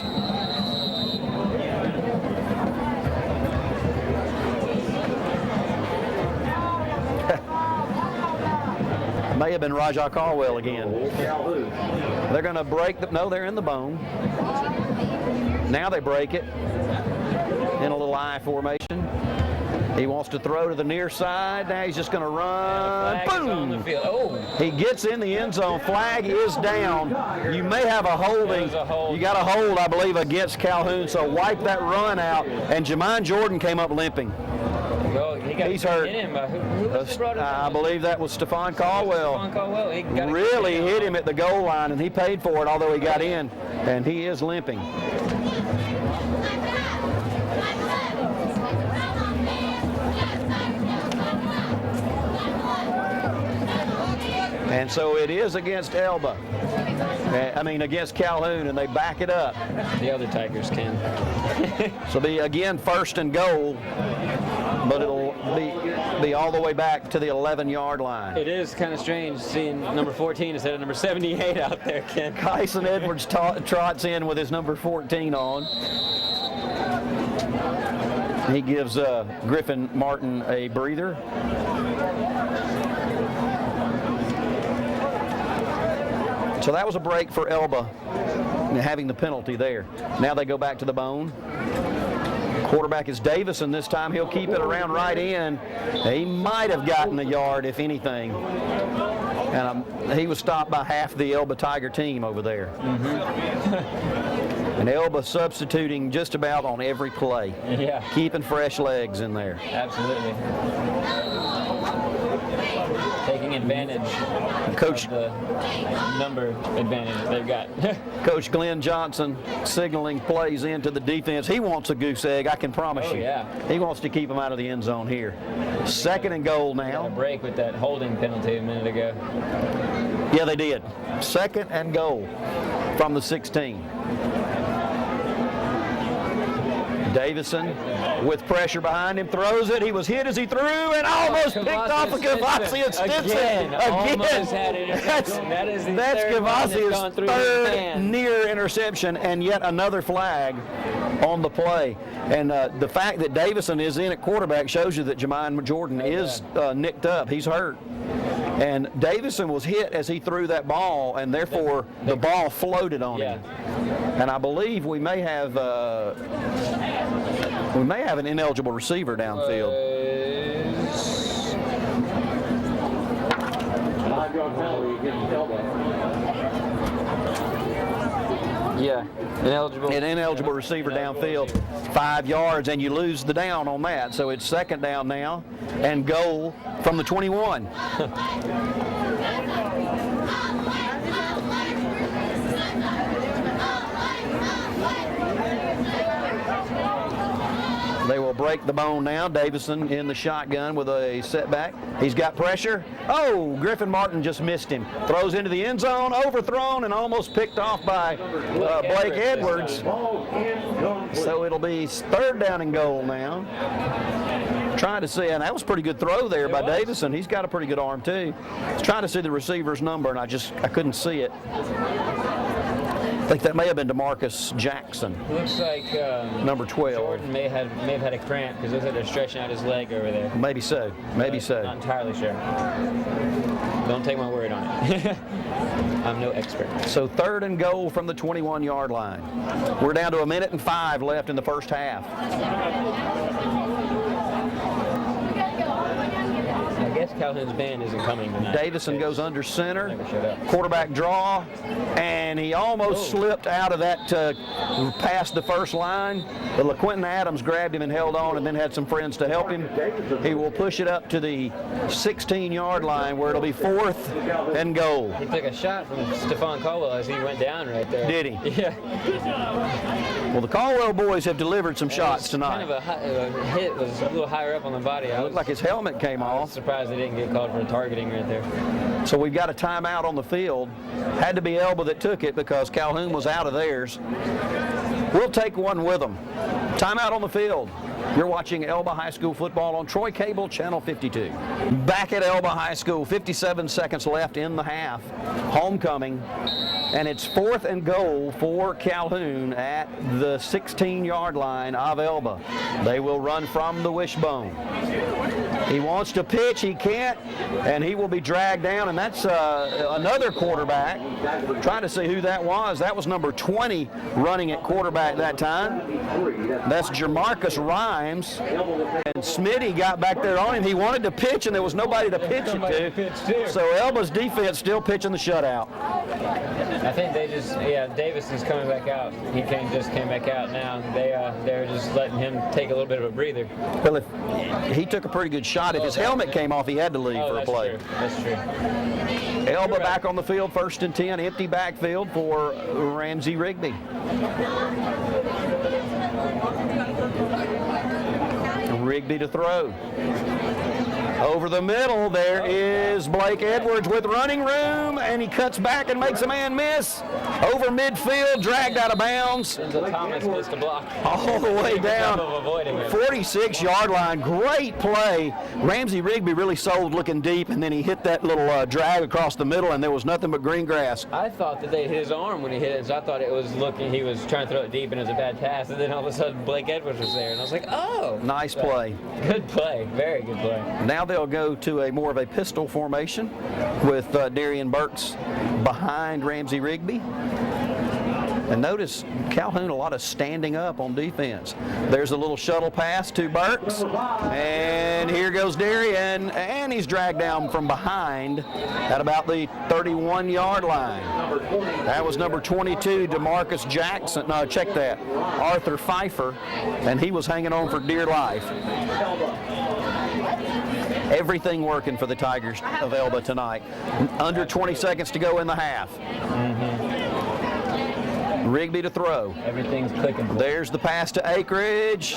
May have been Rajah Caldwell again. They're going to break the, no, they're in the bone. Now they break it in a little I formation. He wants to throw to the near side. Now he's just going to run. Flag is on the Boom! field. Oh, He gets in the end zone. Flag is down. You may have a holding. There's a hold. You got a hold, I believe, against Calhoun. So wipe that run out. And Jamon Jordan came up limping. well, he got He's hurt. hit him. Who was brought him I in? believe that was Stephon Caldwell. Stephon Caldwell. He got Really hit him at the goal line, and he paid for it, although he got in. And he is limping. And so it is against Elba. Against Calhoun, and they back it up. The other Tigers can. So it'll be again 1st and goal, but it'll be all the way back to the 11-yard line. It is kind of strange seeing number 14 instead of number 78 out there, Ken. Kyson Edwards trots in with his number 14 on. He gives Griffin Martin a breather. So that was a break for Elba, having the penalty there. Now they go back to the bone. Quarterback is Davison this time. He'll keep it around right in. He might have gotten a yard, if anything. And he was stopped by half the Elba Tiger team over there. And Elba substituting just about on every play. Yeah. Keeping fresh legs in there. Absolutely. Taking advantage Coach of the number advantage that they've got. Coach Glenn Johnson signaling plays into the defense. He wants a goose egg, I can promise Oh, you. yeah. He wants to keep them out of the end zone here. 2nd and goal Got a now. break with that holding penalty a minute ago. Yeah, they did. 2nd and goal from the 16. Davison with pressure behind him, throws it. He was hit as he threw and almost picked off a Kavasi and Stinson. Almost had an interception. That's Kavasi's third near interception, and yet another flag on the play. And the fact that Davison is in at quarterback shows you that Jermaine Jordan is nicked up. He's hurt. And Davison was hit as he threw that ball, and therefore the ball floated on him. And I believe we may have an ineligible receiver downfield. 5-yard penalty against Elba. Yeah, an ineligible receiver downfield, 5 yards, and you lose the down on that. So it's second down now and goal from the 21. They will break the bone now. Davison in the shotgun with a setback. He's got pressure. Oh, Griffin Martin just missed him. Throws into the end zone, overthrown, and almost picked off by Blake Edwards. So it'll be third down and goal now. Trying to see, and that was a pretty good throw there by Davison. He's got a pretty good arm too. I was trying to see the receiver's number, and I couldn't see it. I think that may have been DeMarcus Jackson. Looks like number 12. Jordan may have had a cramp because looks like they're stretching out his leg over there. Maybe so. Maybe so. Not entirely sure. Don't take my word on it. I'm no expert. So third and goal from the 21-yard line. We're down to 1 minute and 5 left in the first half. I guess Calhoun's band isn't coming tonight. Davison goes under center, Never showed up. quarterback draw, and he almost slipped out of that past the first line. But LaQuinton Adams grabbed him and held on, and then had some friends to help him. He will push it up to the 16-yard line where it'll be fourth and goal. He took a shot from Stephon Caldwell as he went down right there. Did he? Yeah. Well, the Caldwell boys have delivered some shots tonight. Kind of a hit was a little higher up on the body. It looked like his helmet came I was off. surprised they didn't get called for targeting right there. So we've got a timeout on the field. Had to be Elba that took it because Calhoun was out of theirs. We'll take one with them. Timeout on the field. You're watching Elba High School football on Troy Cable, Channel 52. Back at Elba High School, 57 seconds left in the half. Homecoming. And it's fourth and goal for Calhoun at the 16-yard line of Elba. They will run from the wishbone. He wants to pitch, he can't, and he will be dragged down, and that's another quarterback. Trying to see who that was. That was number 20 running at quarterback that time. That's Jamarcus Rhymes, and Smitty got back there on him. He wanted to pitch, and there was nobody to pitch it to. So Elba's defense still pitching the shutout. I think they just, Davison's coming back out. He just came back out now. They're just letting him take a little bit of a breather. Well, if he took a pretty good shot. If his helmet came off, he had to leave for a play. True. That's true. Elba back on the field, 1st and 10, empty backfield for Ramsey Rigby. Rigby to throw. Over the middle, there is Blake Edwards with running room, and he cuts back and makes a man miss. Over midfield, dragged out of bounds. Thomas missed a block. All the way down. 46-yard line. Great play. Ramsey Rigby really sold looking deep, and then he hit that little drag across the middle, and there was nothing but green grass. I thought that they hit his arm when he hit it, so I thought it was he was trying to throw it deep, and it was a bad pass, and then all of a sudden Blake Edwards was there, and I was like, oh. Nice play. Good play. Very good play. Now they'll go to a more of a pistol formation with Darian Burks behind Ramsey Rigby. And notice Calhoun, a lot of standing up on defense. There's a little shuttle pass to Burks. And here goes Darian, and he's dragged down from behind at about the 31-yard line. That was number 22, DeMarcus Jackson. No, check that. Arthur Pfeiffer, and he was hanging on for dear life. Everything working for the Tigers of Elba tonight. Under 20 seconds to go in the half. Rigby to throw. Everything's clicking. There's the pass to Akridge,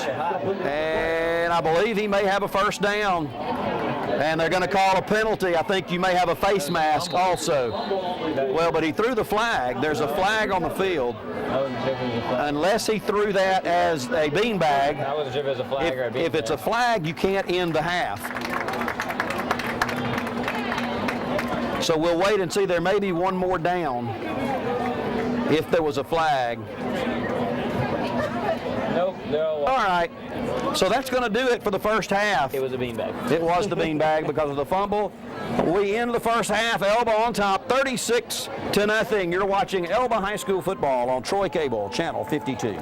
and I believe he may have a first down. And they're going to call a penalty. I think you may have a face mask also. Well, but he threw the flag. There's a flag on the field. I wasn't sure if it was a flag. Unless he threw that as a beanbag. I wasn't sure if it was a flag or a beanbag. If it's a flag, you can't end the half. So we'll wait and see. There may be one more down if there was a flag. Nope, they're all All right. So that's going to do it for the first half. It was a beanbag. It was the beanbag because of the fumble. We end the first half. Elba on top, 36-0. You're watching Elba High School football on Troy Cable, Channel 52.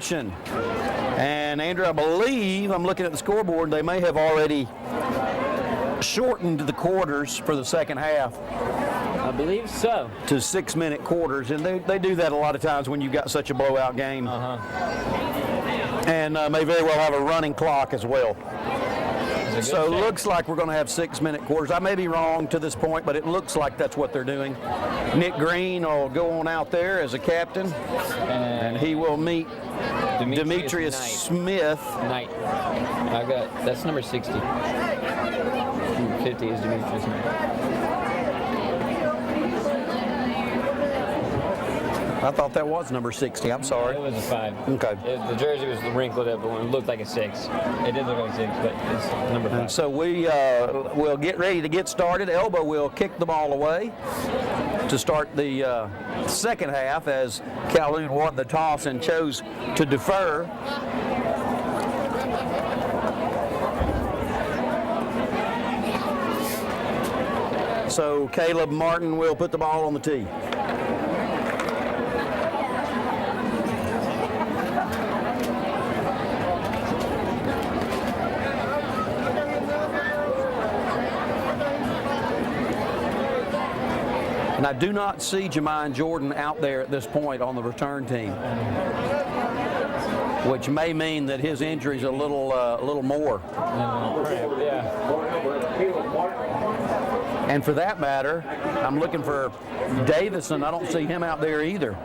action. And Andrew, I believe, I'm looking at the scoreboard, they may have already shortened the quarters for the second half I believe so. to 6-minute quarters. And they do that a lot of times when you've got such a blowout game. And may very well have a running clock as well. So it looks like we're going to have 6-minute quarters. I may be wrong to this point, but it looks like that's what they're doing. Nick Green will go on out there as a captain, and he will meet Demetrius Smith. Knight. That's number 60. 50 is Demetrius Knight. I thought that was number 60. I'm sorry. It was a 5. Okay. The jersey was wrinkled up, but it looked like a 6. It did look like a 6, but it's number 5. And so we will get ready to get started. Elba will kick the ball away to start the second half as Calhoun won the toss and chose to defer. So Caleb Martin will put the ball on the tee. And I do not see Jermaine Jordan out there at this point on the return team, which may mean that his injury's a little more. Yeah. And for that matter, I'm looking for Davison. I don't see him out there either.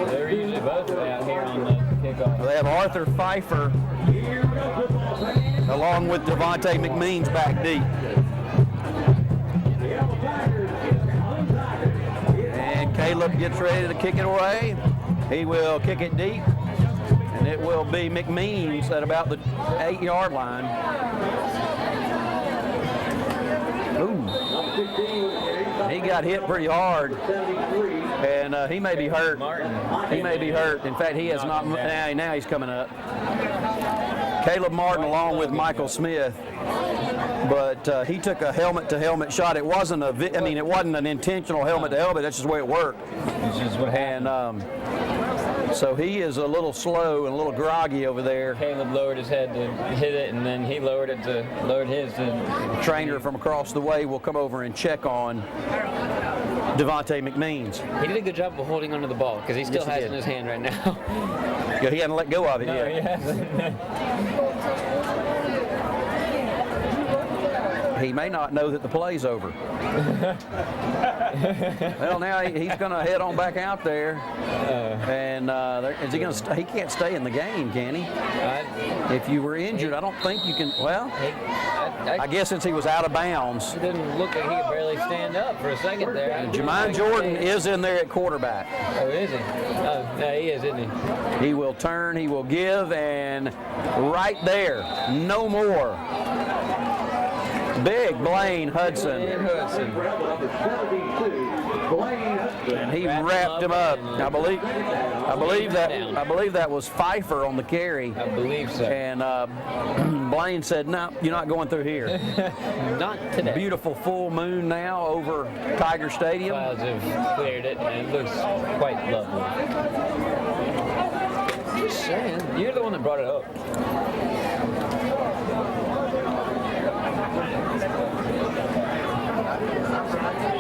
They're usually both out here on the kickoff. They have Arthur Pfeiffer along with Devontae McMeans back deep. And Caleb gets ready to kick it away. He will kick it deep, and it will be McMeans at about the 8-yard line. Ooh. He got hit pretty hard, and he may be hurt. He may be hurt. In fact, he has not. Now he's coming up. Caleb Martin along with Michael Smith, but he took a helmet-to-helmet shot. It wasn't it wasn't an intentional helmet-to-helmet. That's just the way it worked. It's just what happened. And so he is a little slow and a little groggy over there. Caleb lowered his head to hit it, and then he lowered his to. The trainer from across the way will come over and check on Devontae McMeans. He did a good job of holding onto the ball because he still has it in his hand right now. Yeah, he hadn't let go of it No, yet. he hasn't. He may not know that the play's over. Well, now he's going to head on back out there, and is he going to? He can't stay in the game, can he? If you were injured, I don't think you can. Well, I guess since he was out of bounds. It didn't look like he could barely stand up for a second there. Jermaine Jordan is in there at quarterback. Oh, is he? Oh, yeah, he is, isn't he? He will turn, he will give, and right there, no more. Big Blaine Hudson. And he wrapped him up. I believe that was Pfeiffer on the carry. I believe so. And Blaine said, "No, you're not going through here." Not today. Beautiful full moon now over Tiger Stadium. Clouds have cleared it, and it looks quite lovely. Just saying, you're the one that brought it up.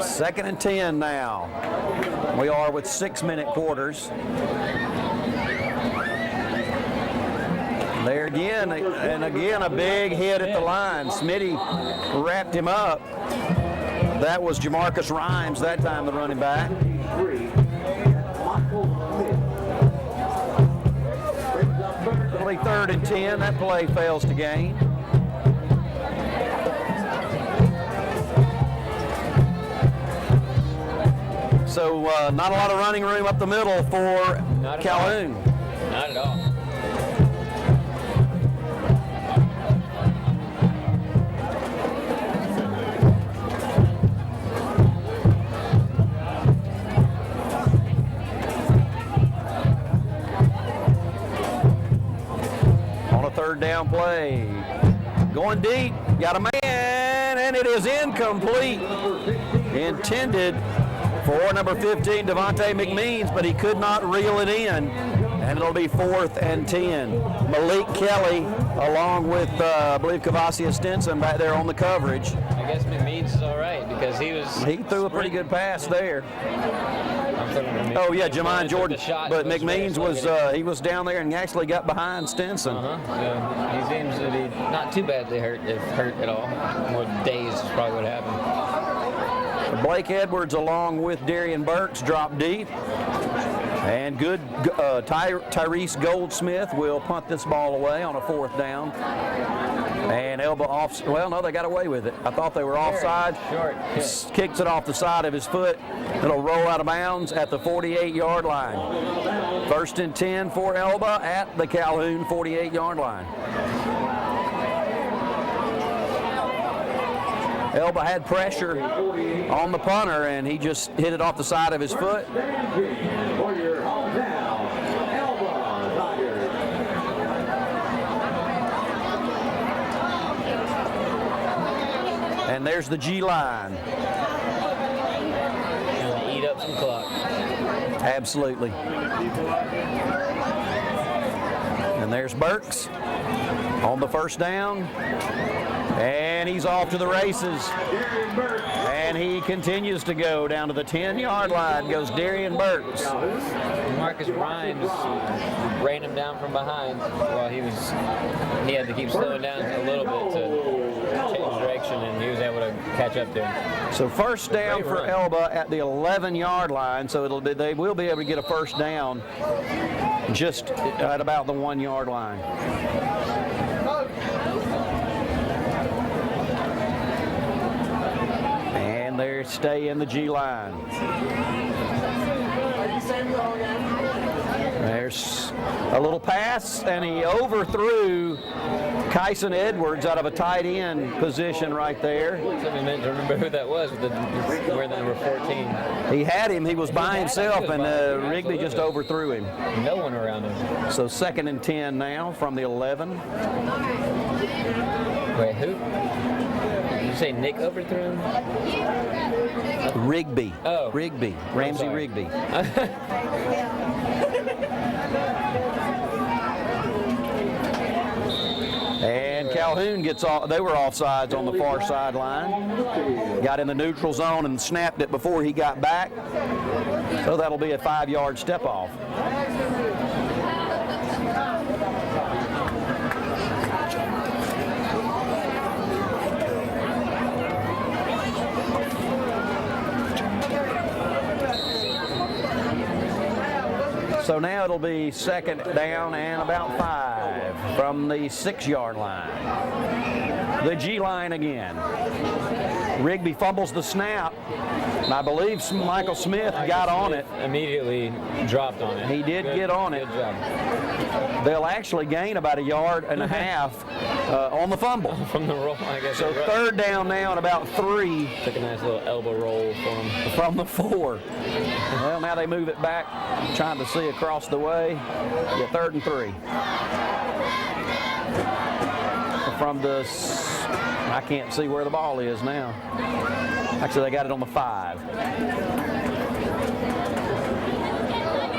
Second and 10 now. We are with 6-minute quarters. There again, and again a big hit at the line. Smitty wrapped him up. That was Jamarcus Rhymes that time, the running back. It'll be 3rd and 10. That play fails to gain. So not a lot of running room up the middle for Calhoun. Not at all. On a 3rd down play. Going deep. Got a man, and it is incomplete. Intended for number 15, Devontae McMeans, but he could not reel it in. And it'll be 4th and 10. Malik Kelly, along with, I believe, Kavassia Stinson back there on the coverage. I guess McMeans is all right because He threw a pretty good pass there. Oh, yeah, Jamon Jordan. But McMeans he was down there and actually got behind Stinson. So he seems to be not too badly hurt, if hurt at all. More dazed is probably what happened. Blake Edwards, along with Darian Burks, dropped deep. And good Tyrese Goldsmith will punt this ball away on a 4th down. And Elba off. Well, no, they got away with it. I thought they were offside. Short. Kicks it off the side of his foot. It'll roll out of bounds at the 48-yard line. 1st and 10 for Elba at the Calhoun 48-yard line. Elba had pressure on the punter, and he just hit it off the side of his foot. For your hometown, Elba Tigers. And there's the G line. Gonna eat up some clock. Absolutely. And there's Burks on the 1st down. And he's off to the races. And he continues to go down to the 10-yard line. Goes Darian Burks. Marcus Rhymes ran him down from behind while he had to keep slowing down a little bit to change direction, and he was able to catch up to him. So 1st down for Elba at the 11-yard line. So they will be able to get a 1st down just at about the 1-yard line. And they stay in the G line. There's a little pass, and he overthrew Kyson Edwards out of a tight end position right there. Somebody meant to remember who that was wearing the number 14. He had him. He was by himself, and Rigby just overthrew him. No one around him. So 2nd and 10 now from the 11. Wait, who? Did you say Nick overthrew him? Rigby. Oh. Rigby. Ramsey sorry. Rigby. And Calhoun gets off. They were offsides on the far sideline. Got in the neutral zone and snapped it before he got back. So that'll be a 5-yard step off. So now it'll be 2nd down and about 5 from the 6-yard line. The G line again. Rigby fumbles the snap. I believe Michael Smith got on it. Immediately dropped on it. He did get on it. Good job. They'll actually gain about 1.5 yards on the fumble. From the roll, I guess. So 3rd down now and about 3 Took a nice little elbow roll for him. from the 4. Well, now they move it back, trying to see across the way. Yeah, 3rd and 3. From the, I can't see where the ball is now. Actually, they got it on the 5.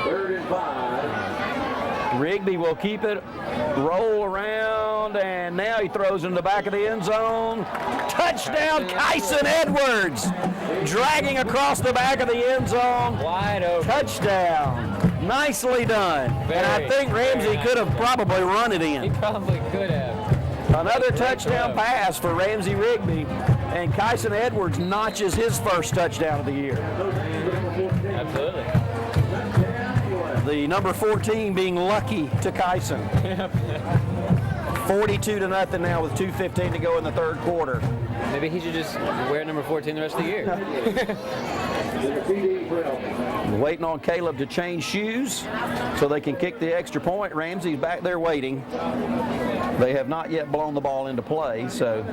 3rd and 5. Rigby will keep it, roll around, and now he throws in the back of the end zone. Touchdown, Kyson Edwards, dragging across the back of the end zone. Wide open. Touchdown. Nicely done. And I think Ramsey could have probably run it He in. probably could have. Another touchdown pass for Ramsey Rigby, and Kyson Edwards notches his 1st touchdown of the year. Absolutely. The number 14 being lucky to Kyson. 42-0 now with 2:15 to go in the 3rd quarter. Maybe he should just wear number 14 the rest of the year. Waiting on Caleb to change shoes so they can kick the extra point. Ramsey's back there waiting. They have not yet blown the ball into play, so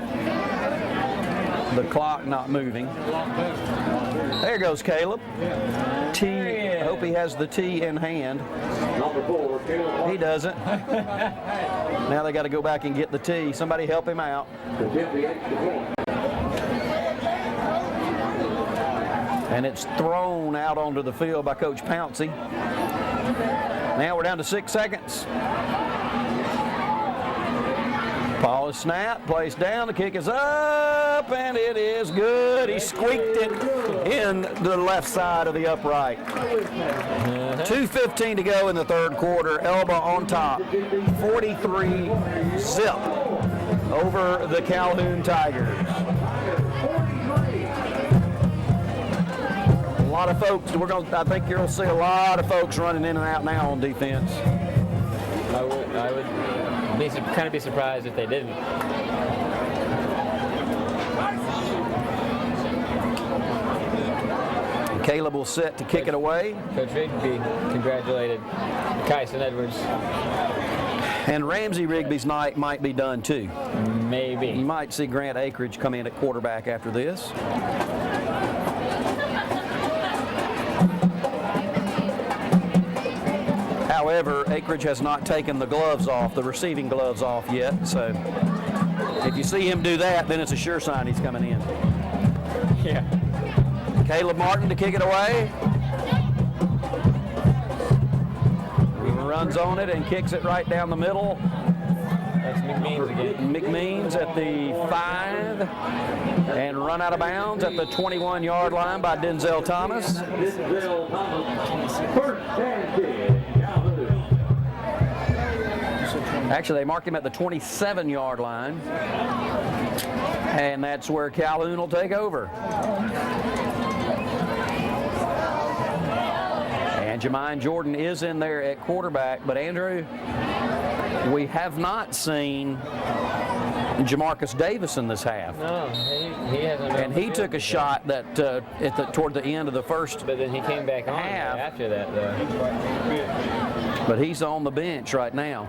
the clock not moving. There goes Caleb. T. I hope he has the T in hand. Number 4, Caleb. He doesn't. Now they got to go back and get the T. Somebody help him out. To get the extra point. And it's thrown out onto the field by Coach Pouncey. Now we're down to 6 seconds. Ball is snapped, placed down, the kick is up, and it is good. He squeaked it in the left side of the upright. 2:15 to go in the third quarter. Elba on top, 43-zip over the Calhoun Tigers. A lot of folks, I think you'll see a lot of folks running in and out now on defense. I would kind of be surprised if they didn't. Caleb will set to kick it away. Coach Rigby congratulated Kyson Edwards. And Ramsey Rigby's night might be done too. Maybe. You might see Grant Akridge come in at quarterback after this. However, Akridge has not taken the gloves off, the receiving gloves off yet. So if you see him do that, then it's a sure sign he's coming in. Yeah. Caleb Martin to kick it away. Runs on it and kicks it right down the middle. That's McMeans again. McMeans at the 5 and run out of bounds at the 21-yard line by Denzel Thomas. Denzel Thomas, first and 10. Actually, they marked him at the 27-yard line, and that's where Calhoun will take over. And Jermaine Jordan is in there at quarterback, but Andrew, we have not seen Jamarcus Davis in this half. No, he hasn't. And he took a shot that toward the end of the first But then he came back on half. after that, though. But he's on the bench right now.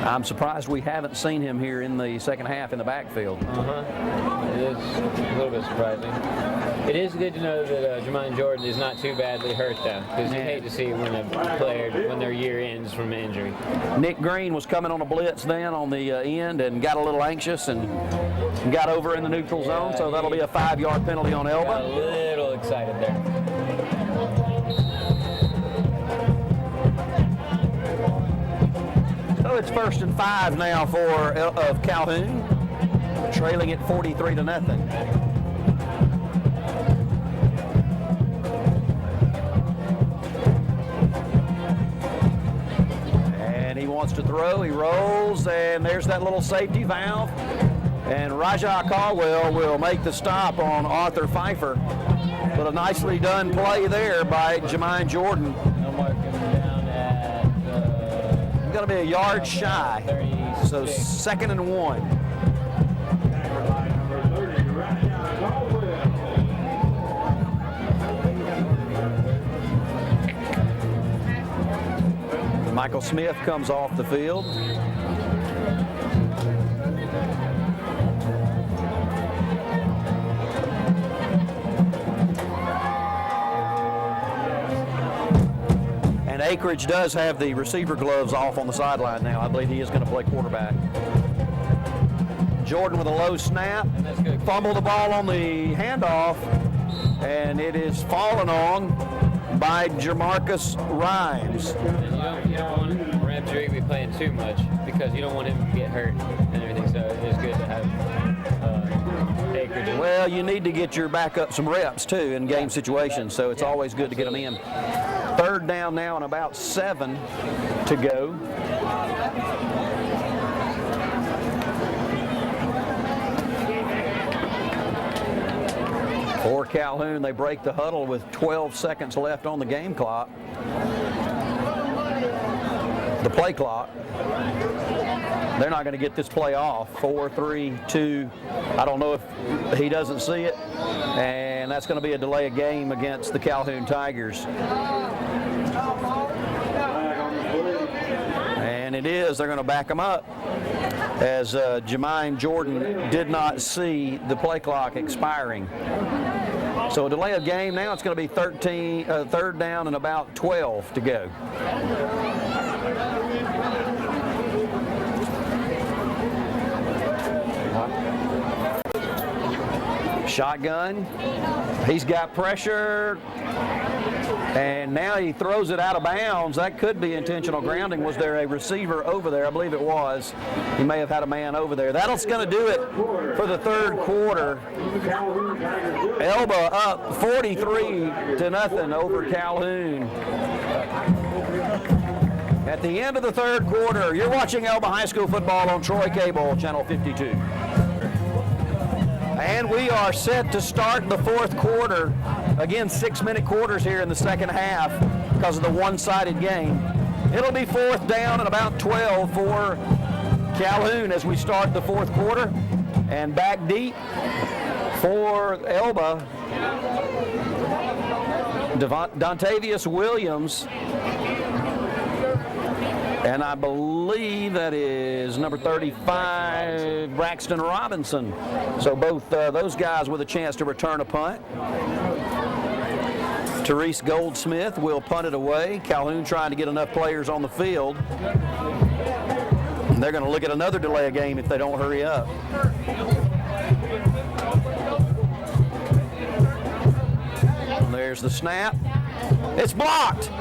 I'm surprised we haven't seen him here in the second half in the backfield. It is a little bit surprising. It is good to know that Jermaine Jordan is not too badly hurt, though, because you hate to see when a player, when their year ends from an injury. Nick Green was coming on a blitz then on the end and got a little anxious and got over in the neutral zone, so that'll be a 5-yard penalty on Got a Elba. little excited there. So it's 1st and 5 now for Calhoun, trailing it 43-0. And he wants to throw, he rolls, and there's that little safety valve. And Rajah Caldwell will make the stop on Arthur Pfeiffer. But a nicely done play there by Jermaine Jordan. I'll mark him down at Going to be a yard shy. 36. So 2nd and 1. Michael Smith comes off the field. And Akridge does have the receiver gloves off on the sideline now. I believe he is going to play quarterback. Jordan with a low snap. Fumble the ball on the handoff. And it is fallen on by Jamarcus Rhymes. And you don't want Ramsey Rigby playing too much because you don't want him to get hurt and everything. So it is good to have Akridge. Well, you need to get your backup some reps too in game situations, so it's always good to get them in. 3rd down now and about 7 to go. For Calhoun, they break the huddle with 12 seconds left on the game clock. The play clock. They're not going to get this play off. 4, 3, 2. I don't know if he doesn't see it. And that's going to be a delay of game against the Calhoun Tigers. And it is. They're going to back them up as Jermaine Jordan did not see the play clock expiring. So a delay of game now. It's going to be 3rd down and about 12 to go. Shotgun. He's got pressure. And now he throws it out of bounds. That could be intentional grounding. Was there a receiver over there? I believe it was. He may have had a man over there. That's going to do it for the third quarter. Elba up 43-0 over Calhoun. At the end of the third quarter, you're watching Elba High School football on Troy Cable, Channel 52. And we are set to start the fourth quarter. Again, 6-minute quarters here in the second half because of the one-sided game. It'll be fourth down and about 12 for Calhoun as we start the fourth quarter. And back deep for Elba, Dontavius Williams. And I believe that is number 35, Braxton Robinson. So both those guys with a chance to return a punt. Therese Goldsmith will punt it away. Calhoun trying to get enough players on the field. And they're going to look at another delay of game if they don't hurry up. And there's the snap. It's blocked.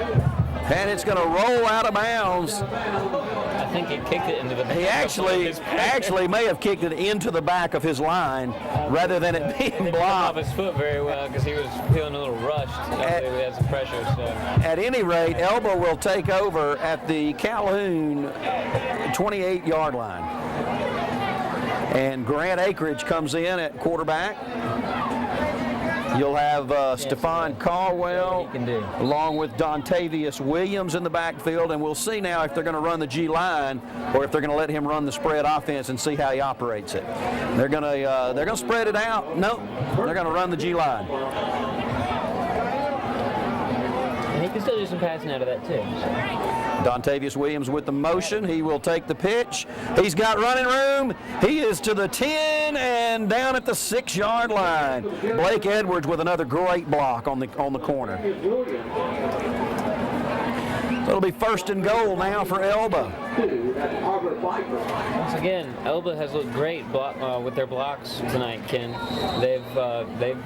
And it's going to roll out of bounds. I think he kicked it into the back. He actually may have kicked it into the back of his line rather than it being blocked. Off his foot very well because he was feeling a little rushed. He had some pressure. So. At any rate, Elba will take over at the Calhoun 28-yard line. And Grant Akridge comes in at quarterback. You'll have Stephon Caldwell along with Dontavius Williams in the backfield, and we'll see now if they're going to run the G line or if they're going to let him run the spread offense and see how he operates it. They're going to spread it out. Nope, they're going to run the G line. And he can still do some passing out of that too. Dontavius Williams with the motion. He will take the pitch. He's got running room. He is to the 10 and down at the 6-yard line. Blake Edwards with another great block on the corner. It'll be first and goal now for Elba. Once again, Elba has looked great with their blocks tonight, Ken. They've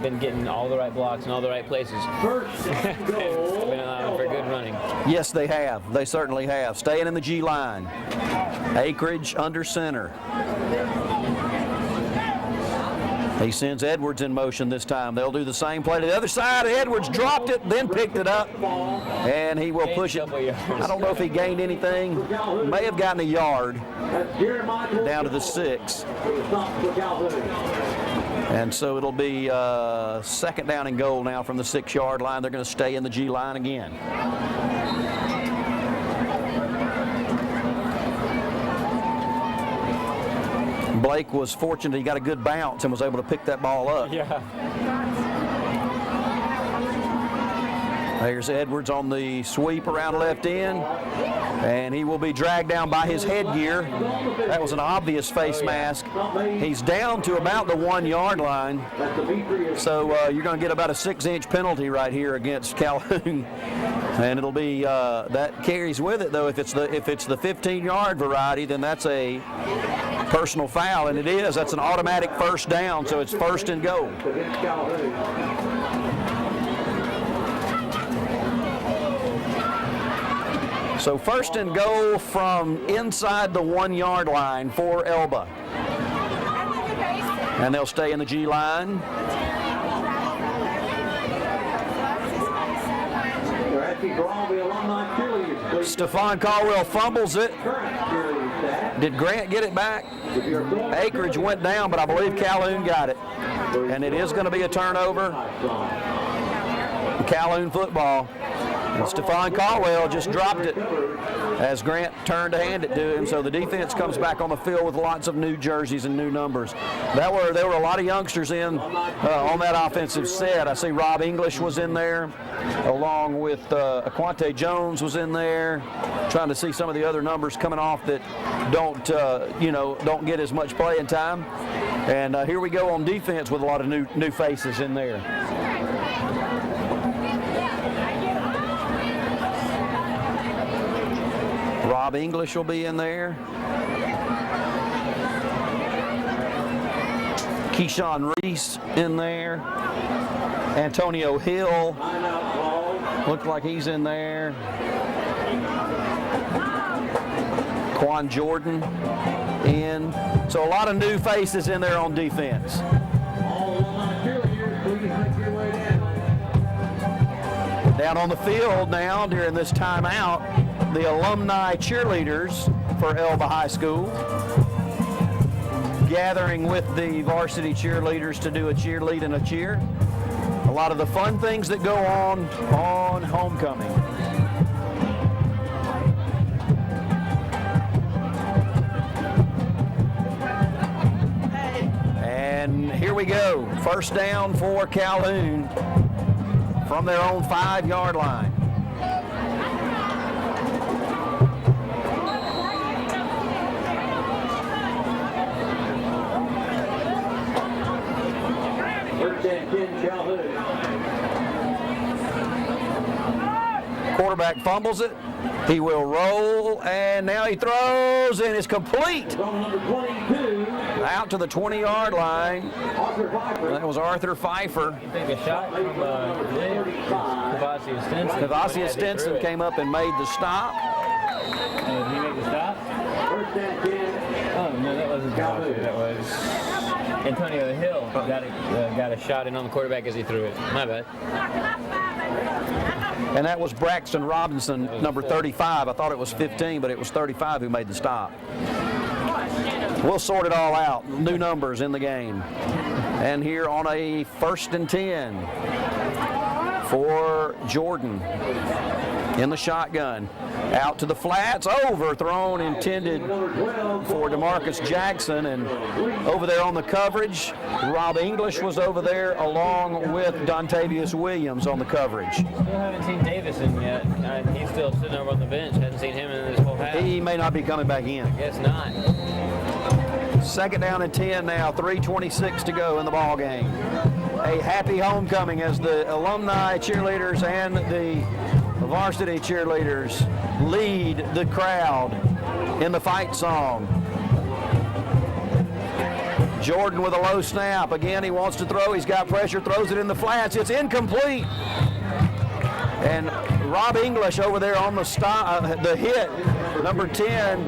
been getting all the right blocks in all the right places. They've been allowing for good running. Yes, they have. They certainly have. Staying in the G line. Akridge under center. He sends Edwards in motion this time. They'll do the same play to the other side. Edwards dropped it, then picked it up, and he will push it. I don't know if he gained anything. May have gotten a yard down to the 6. And so it'll be second down and goal now from the 6-yard line. They're going to stay in the G line again. Blake was fortunate he got a good bounce and was able to pick that ball up. Yeah. There's Edwards on the sweep around left end, and he will be dragged down by his headgear. That was an obvious face mask. He's down to about the 1-yard line, so you're going to get about a 6-inch penalty right here against Calhoun. And it'll be that carries with it though. If it's the 15-yard variety, then that's a personal foul, and it is. That's an automatic first down, so it's first and goal. So first and goal from inside the 1-yard line for Elba. And they'll stay in the G line. Stephon Caldwell fumbles it. Did Grant get it back? Akridge went down, but I believe Calhoun got it. And it is going to be a turnover. Calhoun football. And Stephon Caldwell just dropped it as Grant turned to hand it to him. So the defense comes back on the field with lots of new jerseys and new numbers. There were a lot of youngsters in on that offensive set. I see Rob English was in there, along with Aquante Jones was in there. Trying to see some of the other numbers coming off that don't get as much playing time. And here we go on defense with a lot of new faces in there. Rob English will be in there. Keyshawn Reese in there. Antonio Hill. Looks like he's in there. Quan Jordan in. So a lot of new faces in there on defense. Down on the field now during this timeout, the alumni cheerleaders for Elba High School gathering with the varsity cheerleaders to do a cheerlead and a cheer. A lot of the fun things that go on homecoming. And here we go. First down for Calhoun from their own 5-yard line. First and 10, Calhoun. Quarterback fumbles it. He will roll, and now he throws, and it's complete. From number 22, Out to the 20-yard line. Arthur Pfeiffer. That was Arthur Pfeiffer. I think a shot from Kavasi Stinson. Kavasi Stinson came up and made the stop. Did he make the stop? First and 10, Oh, no, that wasn't Kavasi. That was Antonio Hill. Got a shot in on the quarterback as he threw it. My bad. And that was Braxton Robinson, number 35. I thought it was 15, but it was 35 who made the stop. We'll sort it all out. New numbers in the game. And here on a 1st and 10 for Jordan in the shotgun. Out to the flats, overthrown, intended for DeMarcus Jackson, and over there on the coverage, Rob English was over there along with Dontavius Williams on the coverage. Still haven't seen Davison yet. He's still sitting over on the bench. Hadn't seen him in this whole half. He may not be coming back in. Guess not. 2nd down and 10 now, 3:26 to go in the ball game. A happy homecoming as the alumni cheerleaders and the varsity cheerleaders lead the crowd in the fight song. Jordan with a low snap. Again, he wants to throw. He's got pressure, throws it in the flats. It's incomplete. And Rob English over there on the stop, the hit, number 10,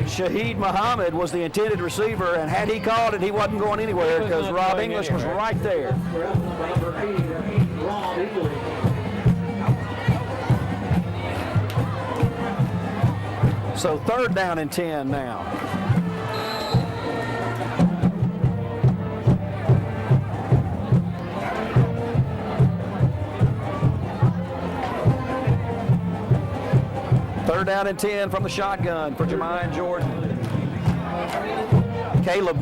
Shaheed Muhammad was the intended receiver, and had he caught it, he wasn't going anywhere because Rob English was right there. number 8, Rob English. So 3rd down and 10 now. Third down and 10 from the shotgun for Jermaine Jordan. Caleb,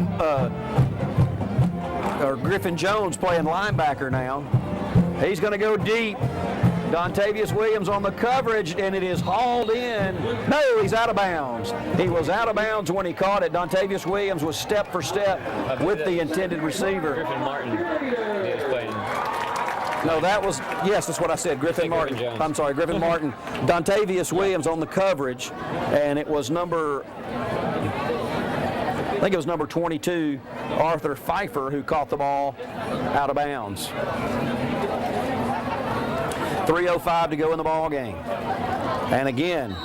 or Griffin Jones playing linebacker now. He's going to go deep. Dontavius Williams on the coverage, and it is hauled in. No, he's out of bounds. He was out of bounds when he caught it. Dontavius Williams was step for step with the intended receiver. Griffin Martin is playing. No, that was, yes, that's what I said, Griffin Martin. Griffin Jones. I'm sorry, Griffin Martin. Dontavius Williams on the coverage, and it was number, I think it was number 22, Arthur Pfeiffer, who caught the ball out of bounds. 3:05 to go in the ball game. And again,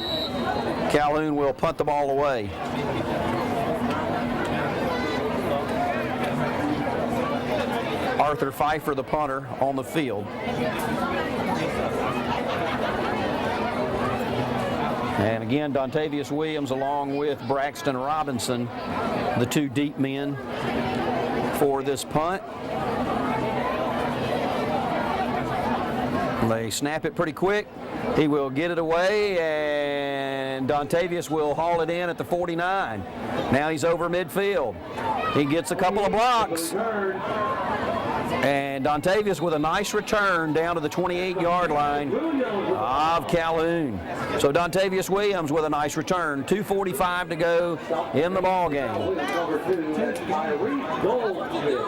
Calhoun will punt the ball away. Arthur Pfeiffer, the punter, on the field. And again, Dontavius Williams along with Braxton Robinson, the 2 deep men for this punt. They snap it pretty quick. He will get it away, and Dontavius will haul it in at the 49. Now he's over midfield. He gets a couple of blocks. And Dontavius with a nice return down to the 28-yard line of Calhoun. So Dontavius Williams with a nice return. 2:45 to go in the ball game. Number 2, that's Tyree Goldsmith.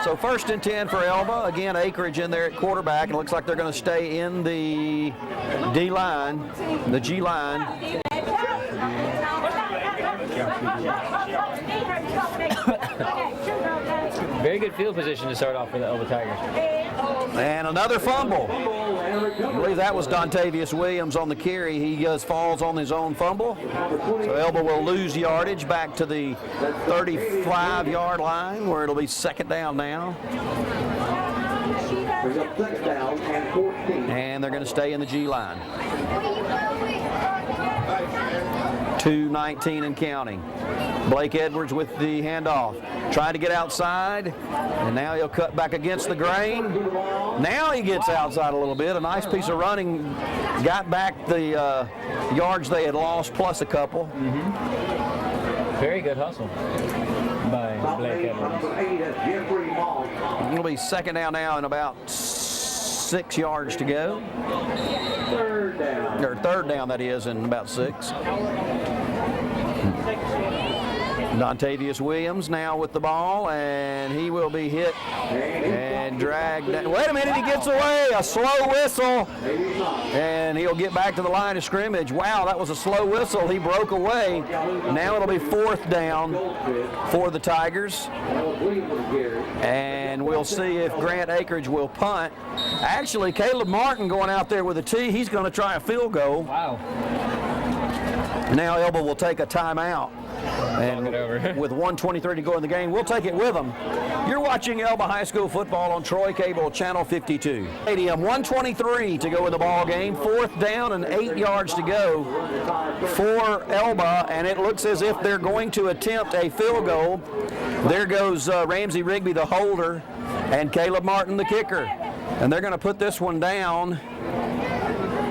So So 1st and 10 for Elba. Again, Acreage in there at quarterback. And it looks like they're going to stay in the D line, the G line. Very good field position to start off for the Elba Tigers. And another fumble. I believe that was Dontavius Williams on the carry. He falls on his own fumble. So Elba will lose yardage back to the 35-yard line, where it'll be 2nd down now. And they're going to stay in the G line. 2:19 and counting. Blake Edwards with the handoff. Trying to get outside, and now he'll cut back against the grain. Now he gets outside a little bit. A nice piece of running. Got back the yards they had lost, plus a couple. Very good hustle by Blake Edwards. It'll be 2nd down now and about 6 yards to go. 3rd down, that is, and about 6. Dontavius Williams now with the ball, and he will be hit and dragged down. Wait a minute, he gets away. A slow whistle, and he'll get back to the line of scrimmage. Wow, that was a slow whistle. He broke away. Now it'll be 4th down for the Tigers, and we'll see if Grant Acreage will punt. Actually, Caleb Martin going out there with a tee. He's going to try a field goal. Wow. Now Elba will take a timeout. And with 1:23 to go in the game, we'll take it with them. You're watching Elba High School football on Troy Cable Channel 52. Stadium, 1:23 to go in the ball game. 4th down and 8 yards to go for Elba, and it looks as if they're going to attempt a field goal. There goes Ramsey Rigby, the holder, and Caleb Martin, the kicker. And they're going to put this one down.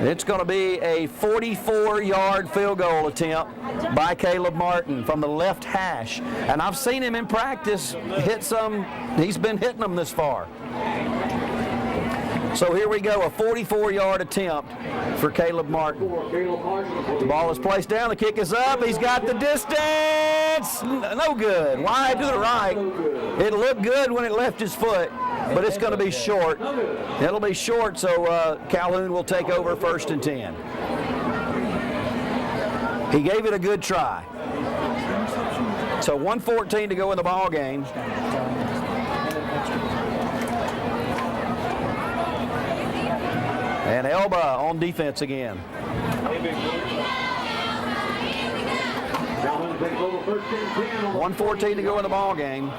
It's going to be a 44-yard field goal attempt by Caleb Martin from the left hash. And I've seen him in practice hit some. He's been hitting them this far. So here we go, a 44-yard attempt for Caleb Martin. The ball is placed down, the kick is up, he's got the distance. No good, wide to the right. It looked good when it left his foot, but it's going to be short. It'll be short, so Calhoun will take over 1st and 10. He gave it a good try. So 1:14 to go in the ball game. And Elba on defense again. 1:14 to go in the ball game.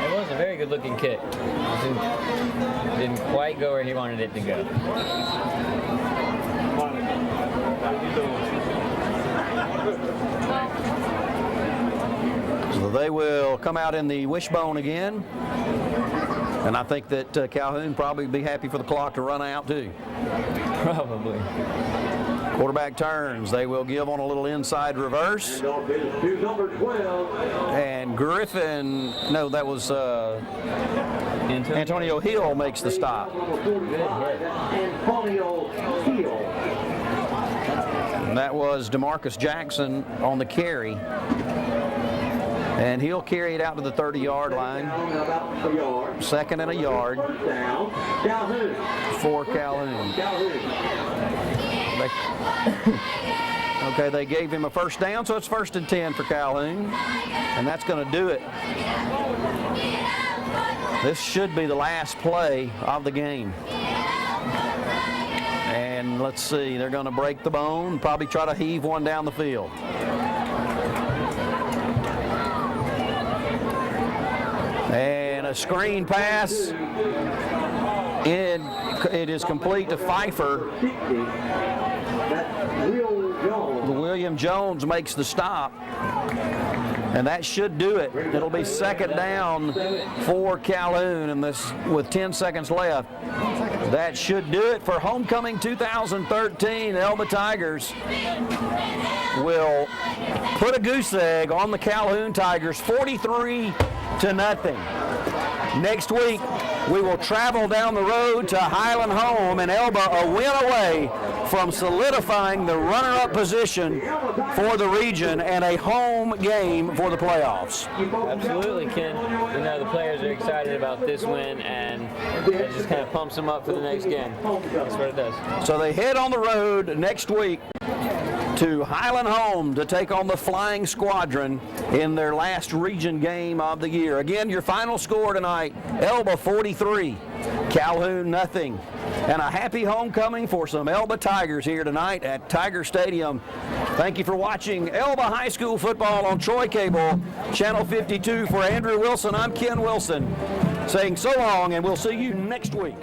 It was a very good looking kick. Didn't quite go where he wanted it to go. So they will come out in the wishbone again. And I think that Calhoun probably be happy for the clock to run out too. Probably. Quarterback turns. They will give on a little inside reverse. And Griffin, no, that was Antonio Hill makes the stop. And that was DeMarcus Jackson on the carry. And he'll carry it out to the 30-yard line. 2nd and a yard for Calhoun. Okay, they gave him a 1st down, so it's 1st and 10 for Calhoun. And that's going to do it. This should be the last play of the game. And let's see, they're going to break the bone, probably try to heave one down the field. And a screen pass. It is complete to Pfeiffer. William Jones makes the stop. And that should do it. It'll be 2nd down for Calhoun, and this with 10 seconds left. That should do it for homecoming 2013. Elba Tigers will put a goose egg on the Calhoun Tigers, 43-0. Next week, we will travel down the road to Highland Home, and Elba a win away from solidifying the runner-up position for the region and a home game for the playoffs. Absolutely, Ken. We know the players are excited about this win, and it just kind of pumps them up for the next game. That's what it does. So they head on the road next week to Highland Home to take on the Flying Squadron in their last region game of the year. Again, your final score tonight, Elba 43, Calhoun nothing. And a happy homecoming for some Elba Tigers here tonight at Tiger Stadium. Thank you for watching Elba High School football on Troy Cable, Channel 52. For Andrew Wilson, I'm Ken Wilson, saying so long, and we'll see you next week.